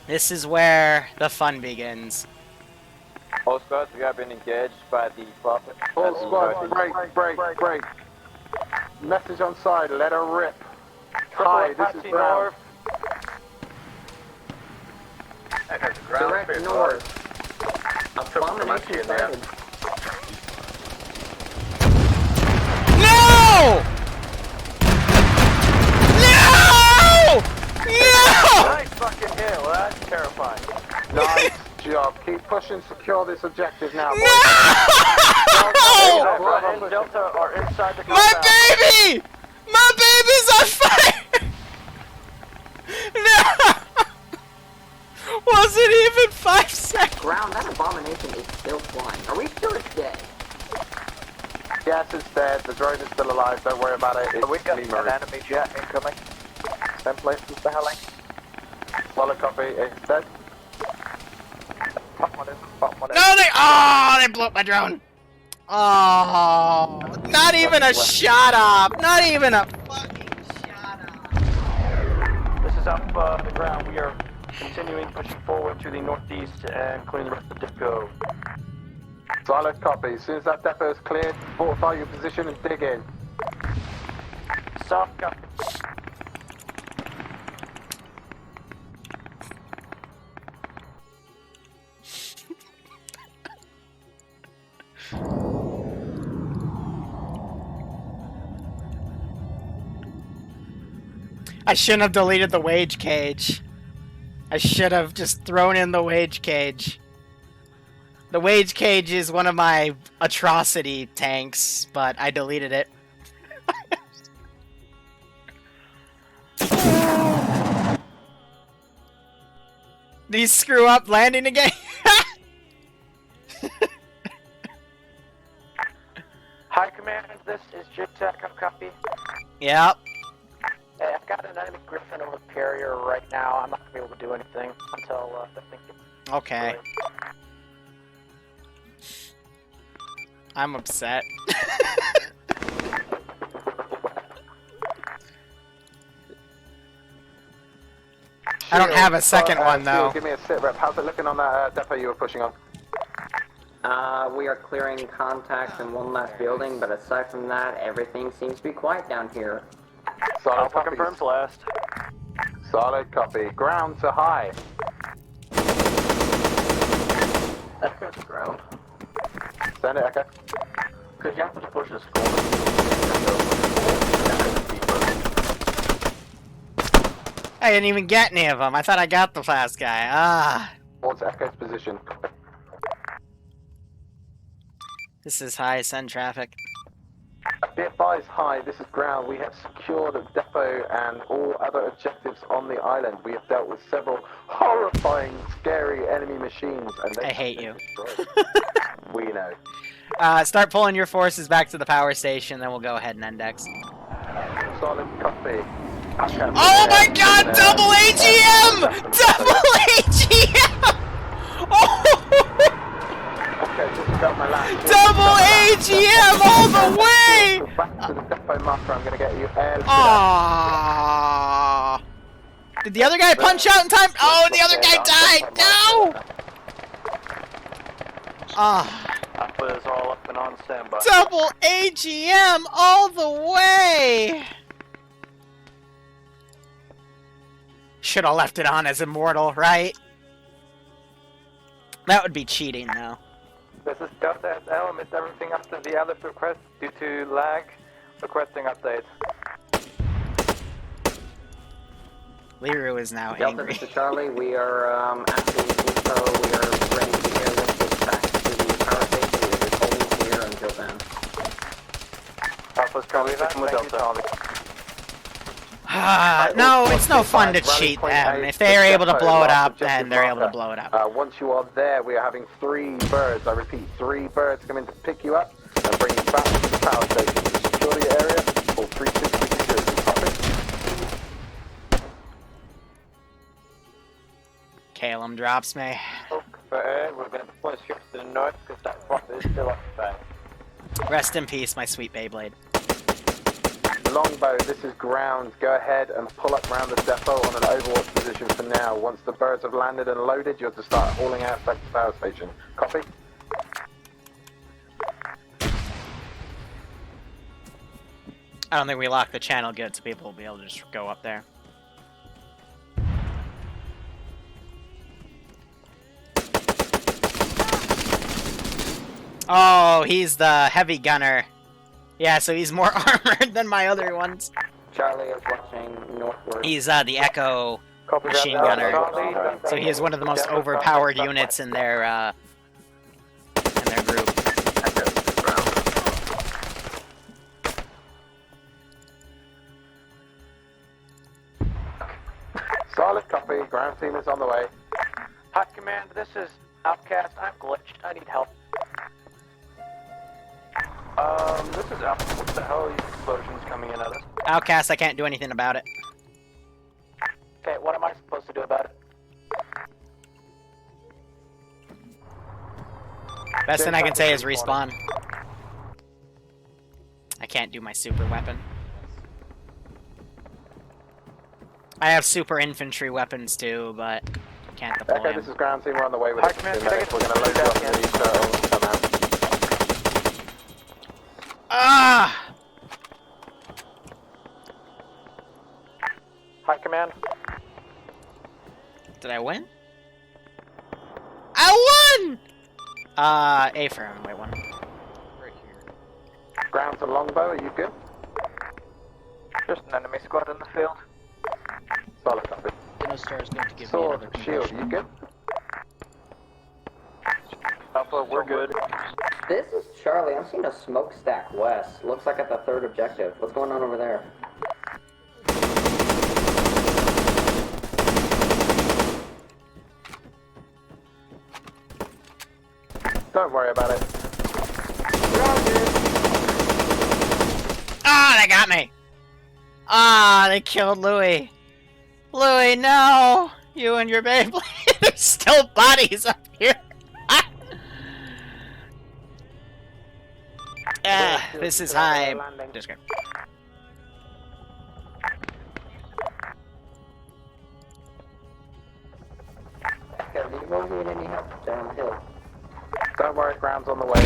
This is where the fun begins. All squads, we have been engaged by the prophet. All squads, break. Message on side, let her rip. Hi, this is Brown. Direct north. Abomination sighted. No! Nice fucking hit. Well, that's terrifying. Nice job. Keep pushing, secure this objective now, boys. No! Bravo and Delta are inside the compound. My baby! My baby's on fire! No! Wasn't even 5 seconds. Ground, that abomination is still flying. Are we sure it's dead? Yes, it's dead. The drone is still alive. Don't worry about it. It's We got an Liru. enemy jet incoming. Same place as the Helling. Solid copy. It's dead. Pop one in. No, they blew up my drone. Oh, not even a shot up. Not even a fucking shot up. This is up the ground. We are continuing pushing forward to the northeast and clearing the rest of the depot. Solid copy. As soon as that depot is cleared, fortify your position and dig in. Soft copy. I shouldn't have deleted the wage cage. I should have just thrown in the wage cage. The wage cage is one of my atrocity tanks, but I deleted it. Did he screw up landing again? High Command, this is JTAC, I'm copy. Yep. Hey, I've got an enemy Griffin over the carrier right now. I'm not going to be able to do anything until the thing gets... Okay. I'm upset. I don't have a second one, though. Give me a sit rep. How's it looking on that depot you were pushing on? We are clearing contacts in one last building, but aside from that, everything seems to be quiet down here. Solid Alpha copy. confirms last. Solid copy. Ground to high. Echo to ground. Send it, Echo. Could you have to push this corner? I didn't even get any of them. I thought I got the last guy. Ah. What's Echo's position? This is high. Send traffic. Be advised, high. This is ground. We have secured the depot and all other objectives on the island. We have dealt with several horrifying, scary enemy machines, and they I hate you. We know. Start pulling your forces back to the power station, then we'll go ahead and index. Solid copy. Oh my god! Double AGM! Double AGM! Oh! Okay, just got my last. Double AGM all the way! Back to the depot marker. I'm gonna get you air. Aww. Did the other guy punch out in time? Oh, the other guy died! No! Ah. Alpha is all up and on standby. Double AGM all the way! Should have left it on as immortal, right? That would be cheating, though. This is Delta SL, missed everything after the Altis request due to lag. Requesting update. Liru is now Delta, angry. this is Charlie. We are at the depot. We are bringing the air lift back to the power station. We are holding here until then. Alpha's Charlie, with Delta. No, it's no fun to cheat them. If they're able to blow it up, then they're able to blow it up. Once you are there, we are having 3 birds. I repeat, 3 birds coming to pick you up and bring you back to the power station to secure the area for 360 security. Copy. Calum drops me. Okay, we're going to push ships to the north because that front is still occupied. Rest in peace, my sweet Beyblade. Longbow, this is ground. Go ahead and pull up around the depot on an overwatch position for now. Once the birds have landed and loaded, you have to start hauling out back to the power station. Copy? I don't think we locked the channel good, so people will be able to just go up there. Oh, he's the heavy gunner. Yeah, so he's more armored than my other ones. Charlie is watching northward. He's the Echo machine gunner. So he is one of the most overpowered units in their group. Solid copy. Ground team is on the way. High Command, this is Outcast. I'm glitched. I need help. This is Alpha. What the hell are these explosions coming in at us? Outcast, I can't do anything about it. Okay, what am I supposed to do about it? Best thing I can say is respawn. I can't do my super weapon. I have super infantry weapons too, but can't deploy Okay, them. this is ground team. We're on the way with it. We're going to load you up in these turtles. Come out. Ah! High Command. Did I win? I won! A firm. Wait, one. Right here. Ground to Longbow, are you good? Just an enemy squad in the field. Solid copy. No star is going to give me Sword, another shield, concussion. you good? Alpha, we're good. This is Charlie. I'm seeing a smokestack west. Looks like at the third objective. What's going on over there? Don't worry about it. Ah, they got me! Ah, they killed Louis. Louis, no! You and your Beyblade. There's still bodies up here. This is high. Descript. Don't worry, ground's on the way.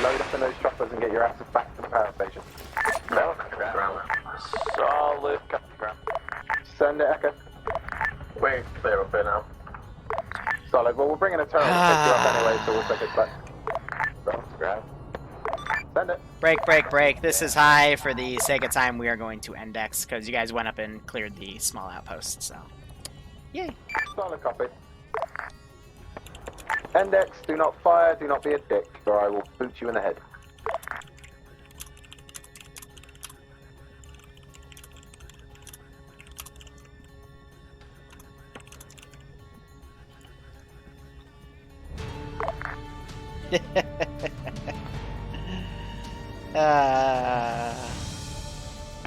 Load up in those choppers and get your asses back to the power station. No, ground. Solid ground. Send it, Echo. We're clear up here now. Solid. Well, we're bringing a turret to pick you up anyway, so we'll take it back. Ground. Send it. Break. This is high. For the sake of time, we are going to index, because you guys went up and cleared the small outpost, so. Yay. Solid copy. Index, do not fire, do not be a dick, or I will boot you in the head.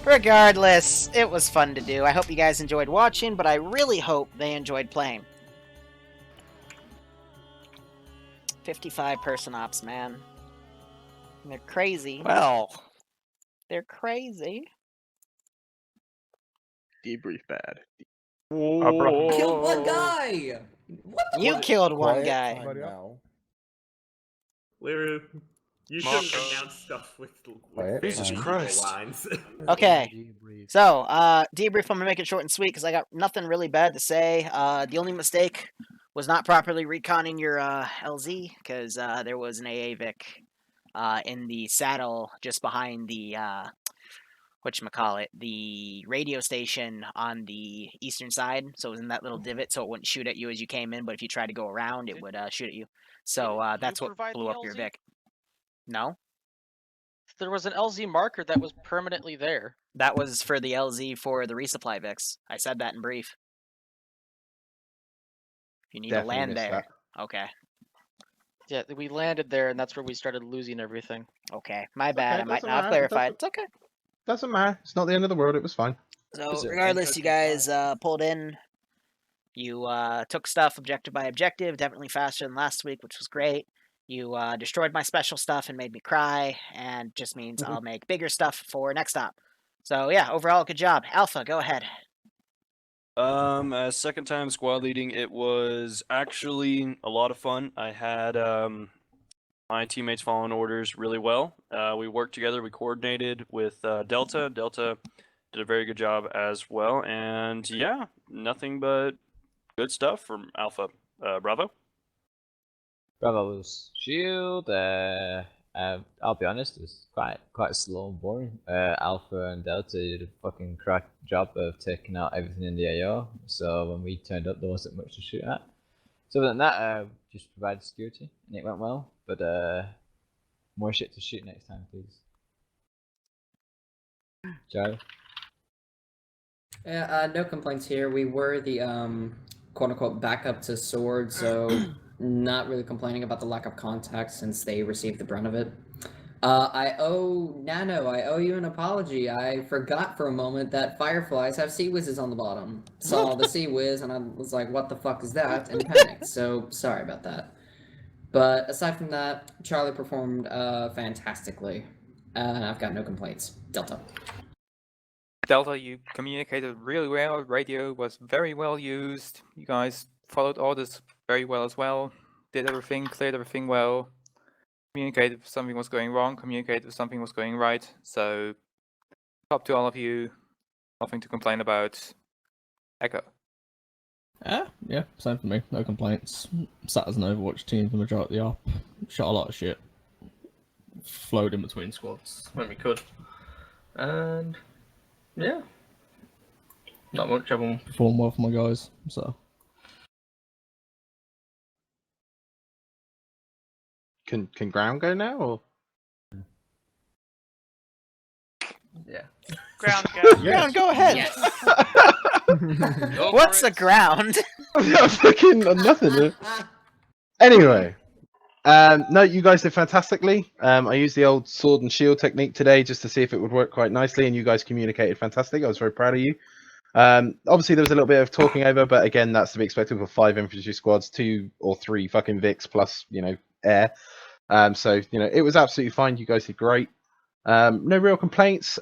Regardless, it was fun to do. I hope you guys enjoyed watching, but I really hope they enjoyed playing. 55 person ops, man. They're crazy. Well. They're crazy. Debrief bad. Killed one guy! What the You killed one guy. Liru, you shouldn't announce stuff with Jesus Christ. lines. Okay. So, debrief, I'm gonna make it short and sweet because I got nothing really bad to say. The only mistake was not properly reconning your LZ, because there was an AA Vic in the saddle just behind the whatchamacallit, the radio station on the eastern side. So it was in that little divot, so it wouldn't shoot at you as you came in, but if you tried to go around, it would shoot at you. So that's what blew up your Vic. No? There was an LZ marker that was permanently there. That was for the LZ for the resupply Vics. I said that in brief. You need to land there. Okay. Yeah, we landed there, and that's where we started losing everything. Okay, my bad. I might not have clarified. It's okay. Doesn't matter. It's not the end of the world. It was fine. So regardless, you guys pulled in. You took stuff objective by objective, definitely faster than last week, which was great. You destroyed my special stuff and made me cry, and just means I'll make bigger stuff for next stop. So yeah, overall, good job. Alpha, go ahead. As second time squad leading, it was actually a lot of fun. I had my teammates following orders really well. We worked together, we coordinated with Delta. Delta did a very good job as well, and yeah, nothing but good stuff from Alpha. Bravo. Bravo's shield. I'll be honest, it was quite slow and boring. Alpha and Delta did a fucking crack job of taking out everything in the AO, so when we turned up there wasn't much to shoot at. So other than that, just provided security, and it went well, but more shit to shoot next time, please. Charlie? Yeah, no complaints here. We were the quote-unquote backup to Sword, so not really complaining about the lack of contact since they received the brunt of it. I owe you an apology. I forgot for a moment that Fireflies have sea whizzes on the bottom. Saw the sea whiz and I was like, what the fuck is that? And panicked, so sorry about that. But aside from that, Charlie performed fantastically. And I've got no complaints. Delta. Delta, you communicated really well. Radio was very well used. You guys followed orders very well as well. Did everything, cleared everything well. Communicated if something was going wrong, communicated if something was going right. So, top to all of you. Nothing to complain about. Echo. Yeah, same for me. No complaints. Sat as an Overwatch team for the majority of the op. Shot a lot of shit. Flowed in between squads when we could. And yeah, not much. Everyone performed well for my guys, so. can ground go now or? Yeah. Ground go. Ground, go ahead. Go What's for the ground? Fucking nothing. Anyway, no, you guys did fantastically. I used the old sword and shield technique today just to see if it would work quite nicely, and you guys communicated fantastic. I was very proud of you. Obviously there was a little bit of talking over, but again, that's to be expected for 5 infantry squads, 2 or 3 fucking Vics plus, air. So, it was absolutely fine. You guys did great. No real complaints.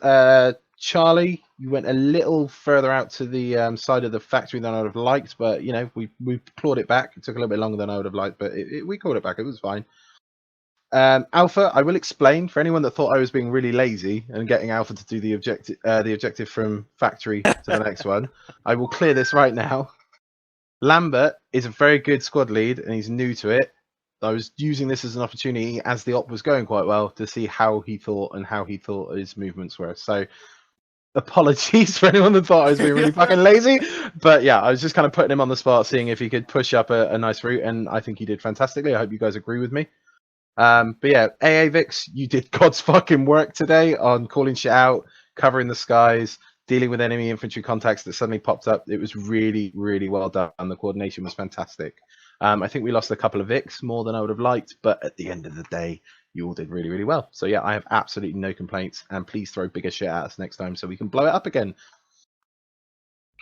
Charlie, you went a little further out to the side of the factory than I would have liked, but we clawed it back. It took a little bit longer than I would have liked, but we called it back. It was fine. Alpha, I will explain for anyone that thought I was being really lazy and getting Alpha to do the objective from factory to the next one. I will clear this right now. Lambert is a very good squad lead and he's new to it. I was using this as an opportunity as the op was going quite well to see how he thought his movements were. So apologies for anyone that thought I was being really fucking lazy, but yeah, I was just kind of putting him on the spot, seeing if he could push up a nice route, and I think he did fantastically. I hope you guys agree with me. But yeah, AA Vix, you did God's fucking work today on calling shit out, covering the skies, dealing with enemy infantry contacts that suddenly popped up. It was really, really well done, and the coordination was fantastic. I think we lost a couple of Vics more than I would have liked, but at the end of the day, you all did really, really well. So yeah, I have absolutely no complaints, and please throw bigger shit at us next time so we can blow it up again.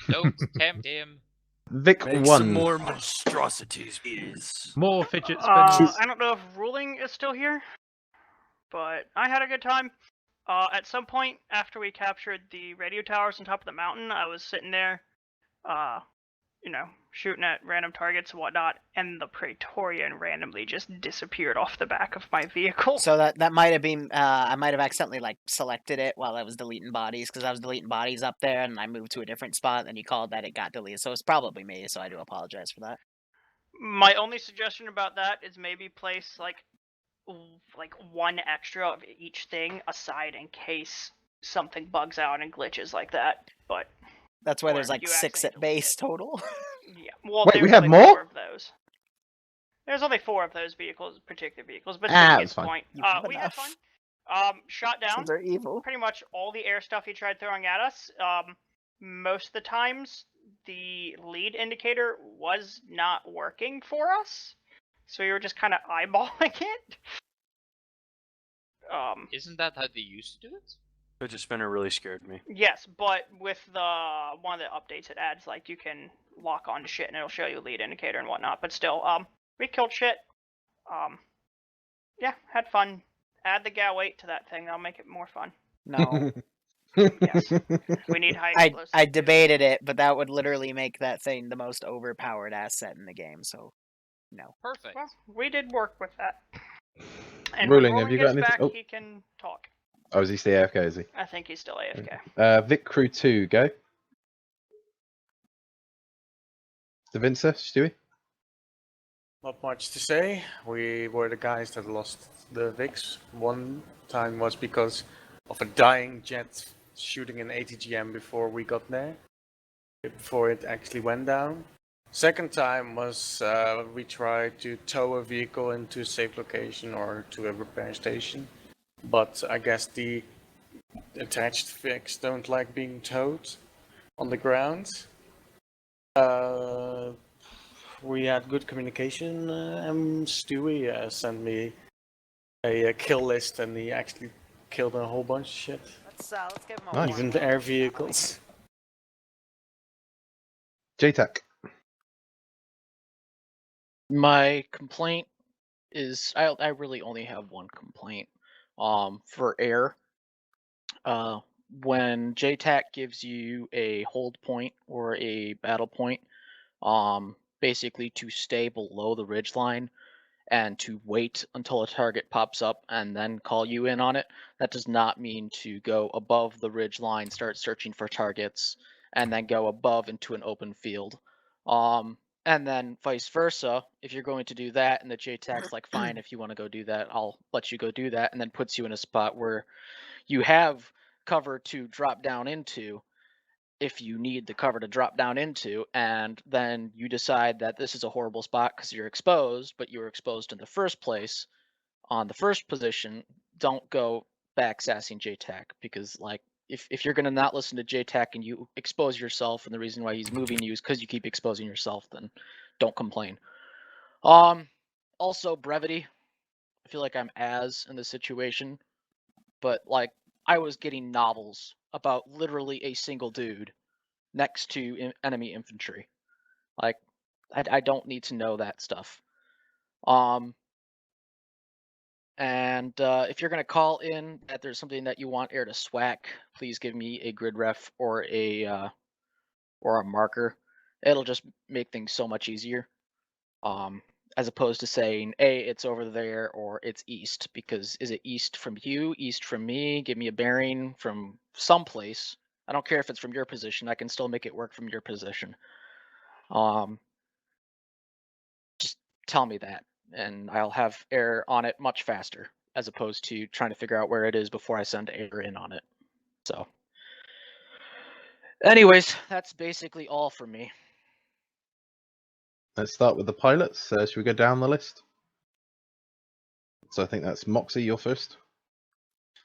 Don't tempt him. Vic Make 1. some more monstrosities, please. More fidget spinners. I don't know if Ruling is still here, but I had a good time. At some point after we captured the radio towers on top of the mountain, I was sitting there, shooting at random targets and whatnot, and the Praetorian randomly just disappeared off the back of my vehicle. So that might have been, I might have accidentally selected it while I was deleting bodies, because I was deleting bodies up there, and I moved to a different spot, and you called that it got deleted. So it's probably me, so I do apologize for that. My only suggestion about that is maybe place like one extra of each thing aside in case something bugs out and glitches like that. But that's why there's like 6 at base total. Yeah. Well, wait, we have only more? 4 of those. There's only 4 of those particular vehicles, but that's fine. Point. We had fun. Shot down. They're evil. Pretty much all the air stuff he tried throwing at us. Most of the times, the lead indicator was not working for us, so we were just kind of eyeballing it. Isn't that how they used to do it? Fidget spinner really scared me. Yes, but with one of the updates, it adds like you can lock onto shit and it'll show you a lead indicator and whatnot. But still, we killed shit. Yeah, had fun. Add the gal weight to that thing. That'll make it more fun. No. Yes. We need high explosives. I debated it, but that would literally make that thing the most overpowered asset in the game. So, no. Perfect. Well, we did work with that. And Ruling, when have you Roland got gets anything? back, he can talk. Oh, is he still AFK, is he? I think he's still AFK. Vic Crew 2, go. Davinsa, Stewie? Not much to say. We were the guys that lost the VIX. One time was because of a dying jet shooting an ATGM before we got there, before it actually went down. Second time was we tried to tow a vehicle into a safe location or to a repair station, but I guess the attached VIX don't like being towed on the ground. We had good communication, and Stewie sent me a kill list, and he actually killed a whole bunch of shit. Let's give him a Even the air vehicles. JTAC. My complaint is I really only have one complaint. For air, when JTAC gives you a hold point or a battle point, basically to stay below the ridgeline and to wait until a target pops up and then call you in on it. That does not mean to go above the ridgeline, start searching for targets, and then go above into an open field. And then vice versa, if you're going to do that and the JTAC's like, fine, if you want to go do that, I'll let you go do that, and then puts you in a spot where you have cover to drop down into if you need the cover to drop down into, and then you decide that this is a horrible spot because you're exposed, but you were exposed in the first place, on the first position, don't go back sassing JTAC, because like if you're gonna not listen to JTAC and you expose yourself, and the reason why he's moving you is because you keep exposing yourself, then don't complain. Also brevity. I feel like I'm in this situation, but like I was getting novels about literally a single dude next to enemy infantry. Like I don't need to know that stuff. And if you're gonna call in that there's something that you want air to SWAC, please give me a grid ref or a marker. It'll just make things so much easier. As opposed to saying, hey, it's over there or it's east, because is it east from you, east from me? Give me a bearing from someplace. I don't care if it's from your position. I can still make it work from your position. Just tell me that, and I'll have air on it much faster, as opposed to trying to figure out where it is before I send air in on it. So, anyways, that's basically all for me. Let's start with the pilots. Should we go down the list? So I think that's Moxie, you're first.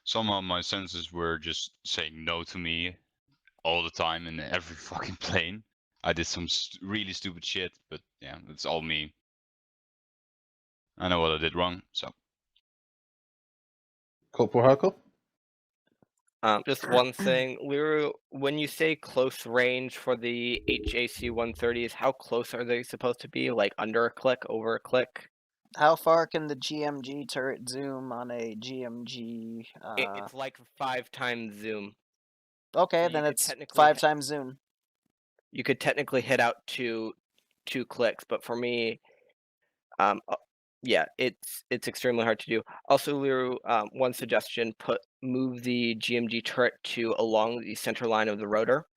Somehow my senses were just saying no to me all the time in every fucking plane. I did some really stupid shit, but yeah, it's all me. I know what I did wrong, so. Corporal Harkle? Just one thing, Liru, when you say close range for the HAC 130s, how close are they supposed to be? Like under a click, over a click? How far can the GMG turret zoom on a GMG? It's like 5 times zoom. Okay, So then it's 5 times zoom. You could technically hit out two clicks, but for me, yeah, it's extremely hard to do. Also, Liru, one suggestion: move the GMG turret to along the center line of the rotor,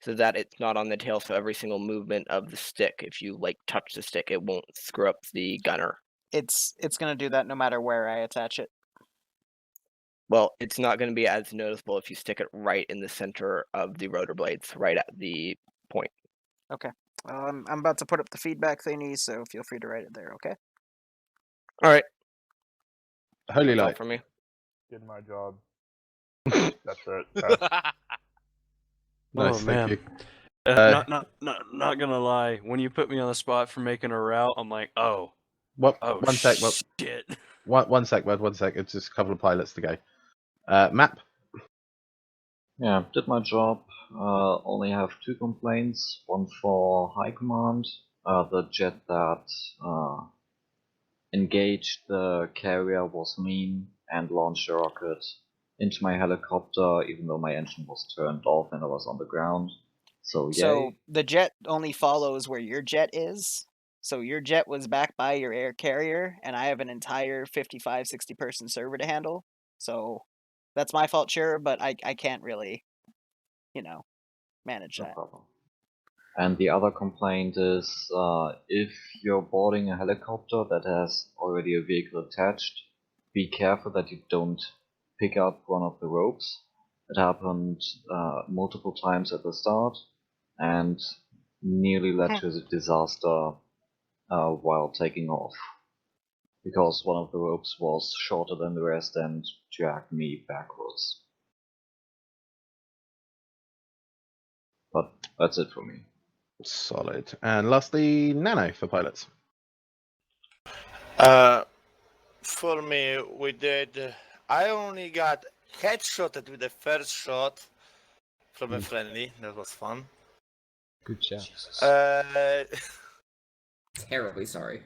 so that it's not on the tail. So every single movement of the stick, if you like touch the stick, it won't screw up the gunner. It's gonna do that no matter where I attach it. Well, it's not going to be as noticeable if you stick it right in the center of the rotor blades, right at the point. Okay. I'm about to put up the feedback thingy, so feel free to write it there. Okay. All right. Holy That's all light. for me. Did my job. That's it. Nice, thank you. Not gonna lie. When you put me on the spot for making a route, I'm like, oh. What? Oh, one sec. shit. One sec, bud. 1 sec. It's just a couple of pilots to go. Map. Yeah, did my job. Only have 2 complaints. One for high command. The jet that engaged the carrier was mean and launched a rocket into my helicopter, even though my engine was turned off and I was on the ground. So the jet only follows where your jet is. So your jet was back by your air carrier, and I have an entire 55, 60 person server to handle. So that's my fault, sure, but I can't really, manage that. problem. And the other complaint is if you're boarding a helicopter that has already a vehicle attached, be careful that you don't pick up one of the ropes. It happened multiple times at the start and nearly led to a disaster while taking off. Because one of the ropes was shorter than the rest and dragged me backwards. But that's it for me. Solid. And lastly, Nano for pilots. For me, we did. I only got headshotted with the first shot from a friendly. That was fun. Good job. Terribly sorry.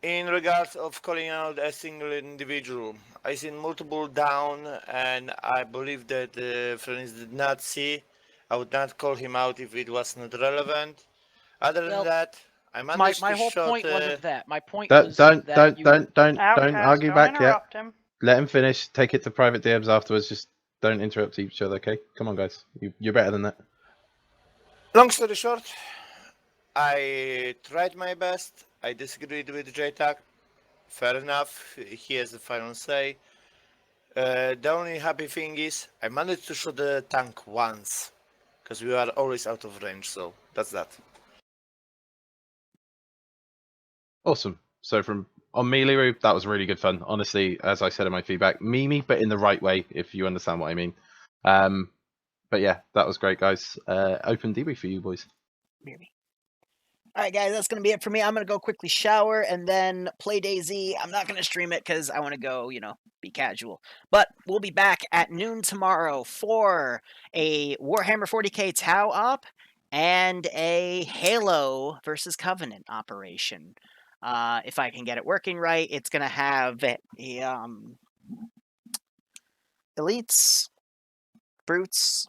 In regards of calling out a single individual, I seen multiple down, and I believe that the friends did not see. I would not call him out if it was not relevant. Other than that, I managed my to whole shot, point wasn't that. My point Don't was don't that don't Outcast, argue don't back yet. interrupt him. Let him finish. Take it to private DMs afterwards. Just don't interrupt each other, okay? Come on, guys. You're better than that. Long story short, I tried my best. I disagreed with JTAC. Fair enough. He has the final say. The only happy thing is I managed to shoot the tank once, because we are always out of range. So that's that. Awesome. So from on me, Liru, that was really good fun. Honestly, as I said in my feedback, memey, but in the right way, if you understand what I mean. But yeah, that was great, guys. Open debrief for you boys. All right, guys, that's going to be it for me. I'm going to go quickly shower and then play DayZ. I'm not going to stream it because I want to go, be casual. But we'll be back at noon tomorrow for a Warhammer 40k Tau op and a Halo versus Covenant operation. If I can get it working right, it's going to have elites, brutes,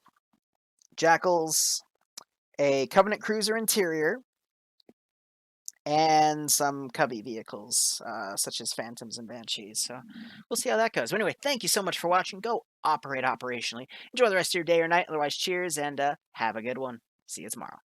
jackals, a Covenant cruiser interior, and some Cubby vehicles, such as Phantoms and Banshees. So we'll see how that goes. But anyway, thank you so much for watching. Go operate operationally. Enjoy the rest of your day or night. Otherwise, cheers, and have a good one. See you tomorrow.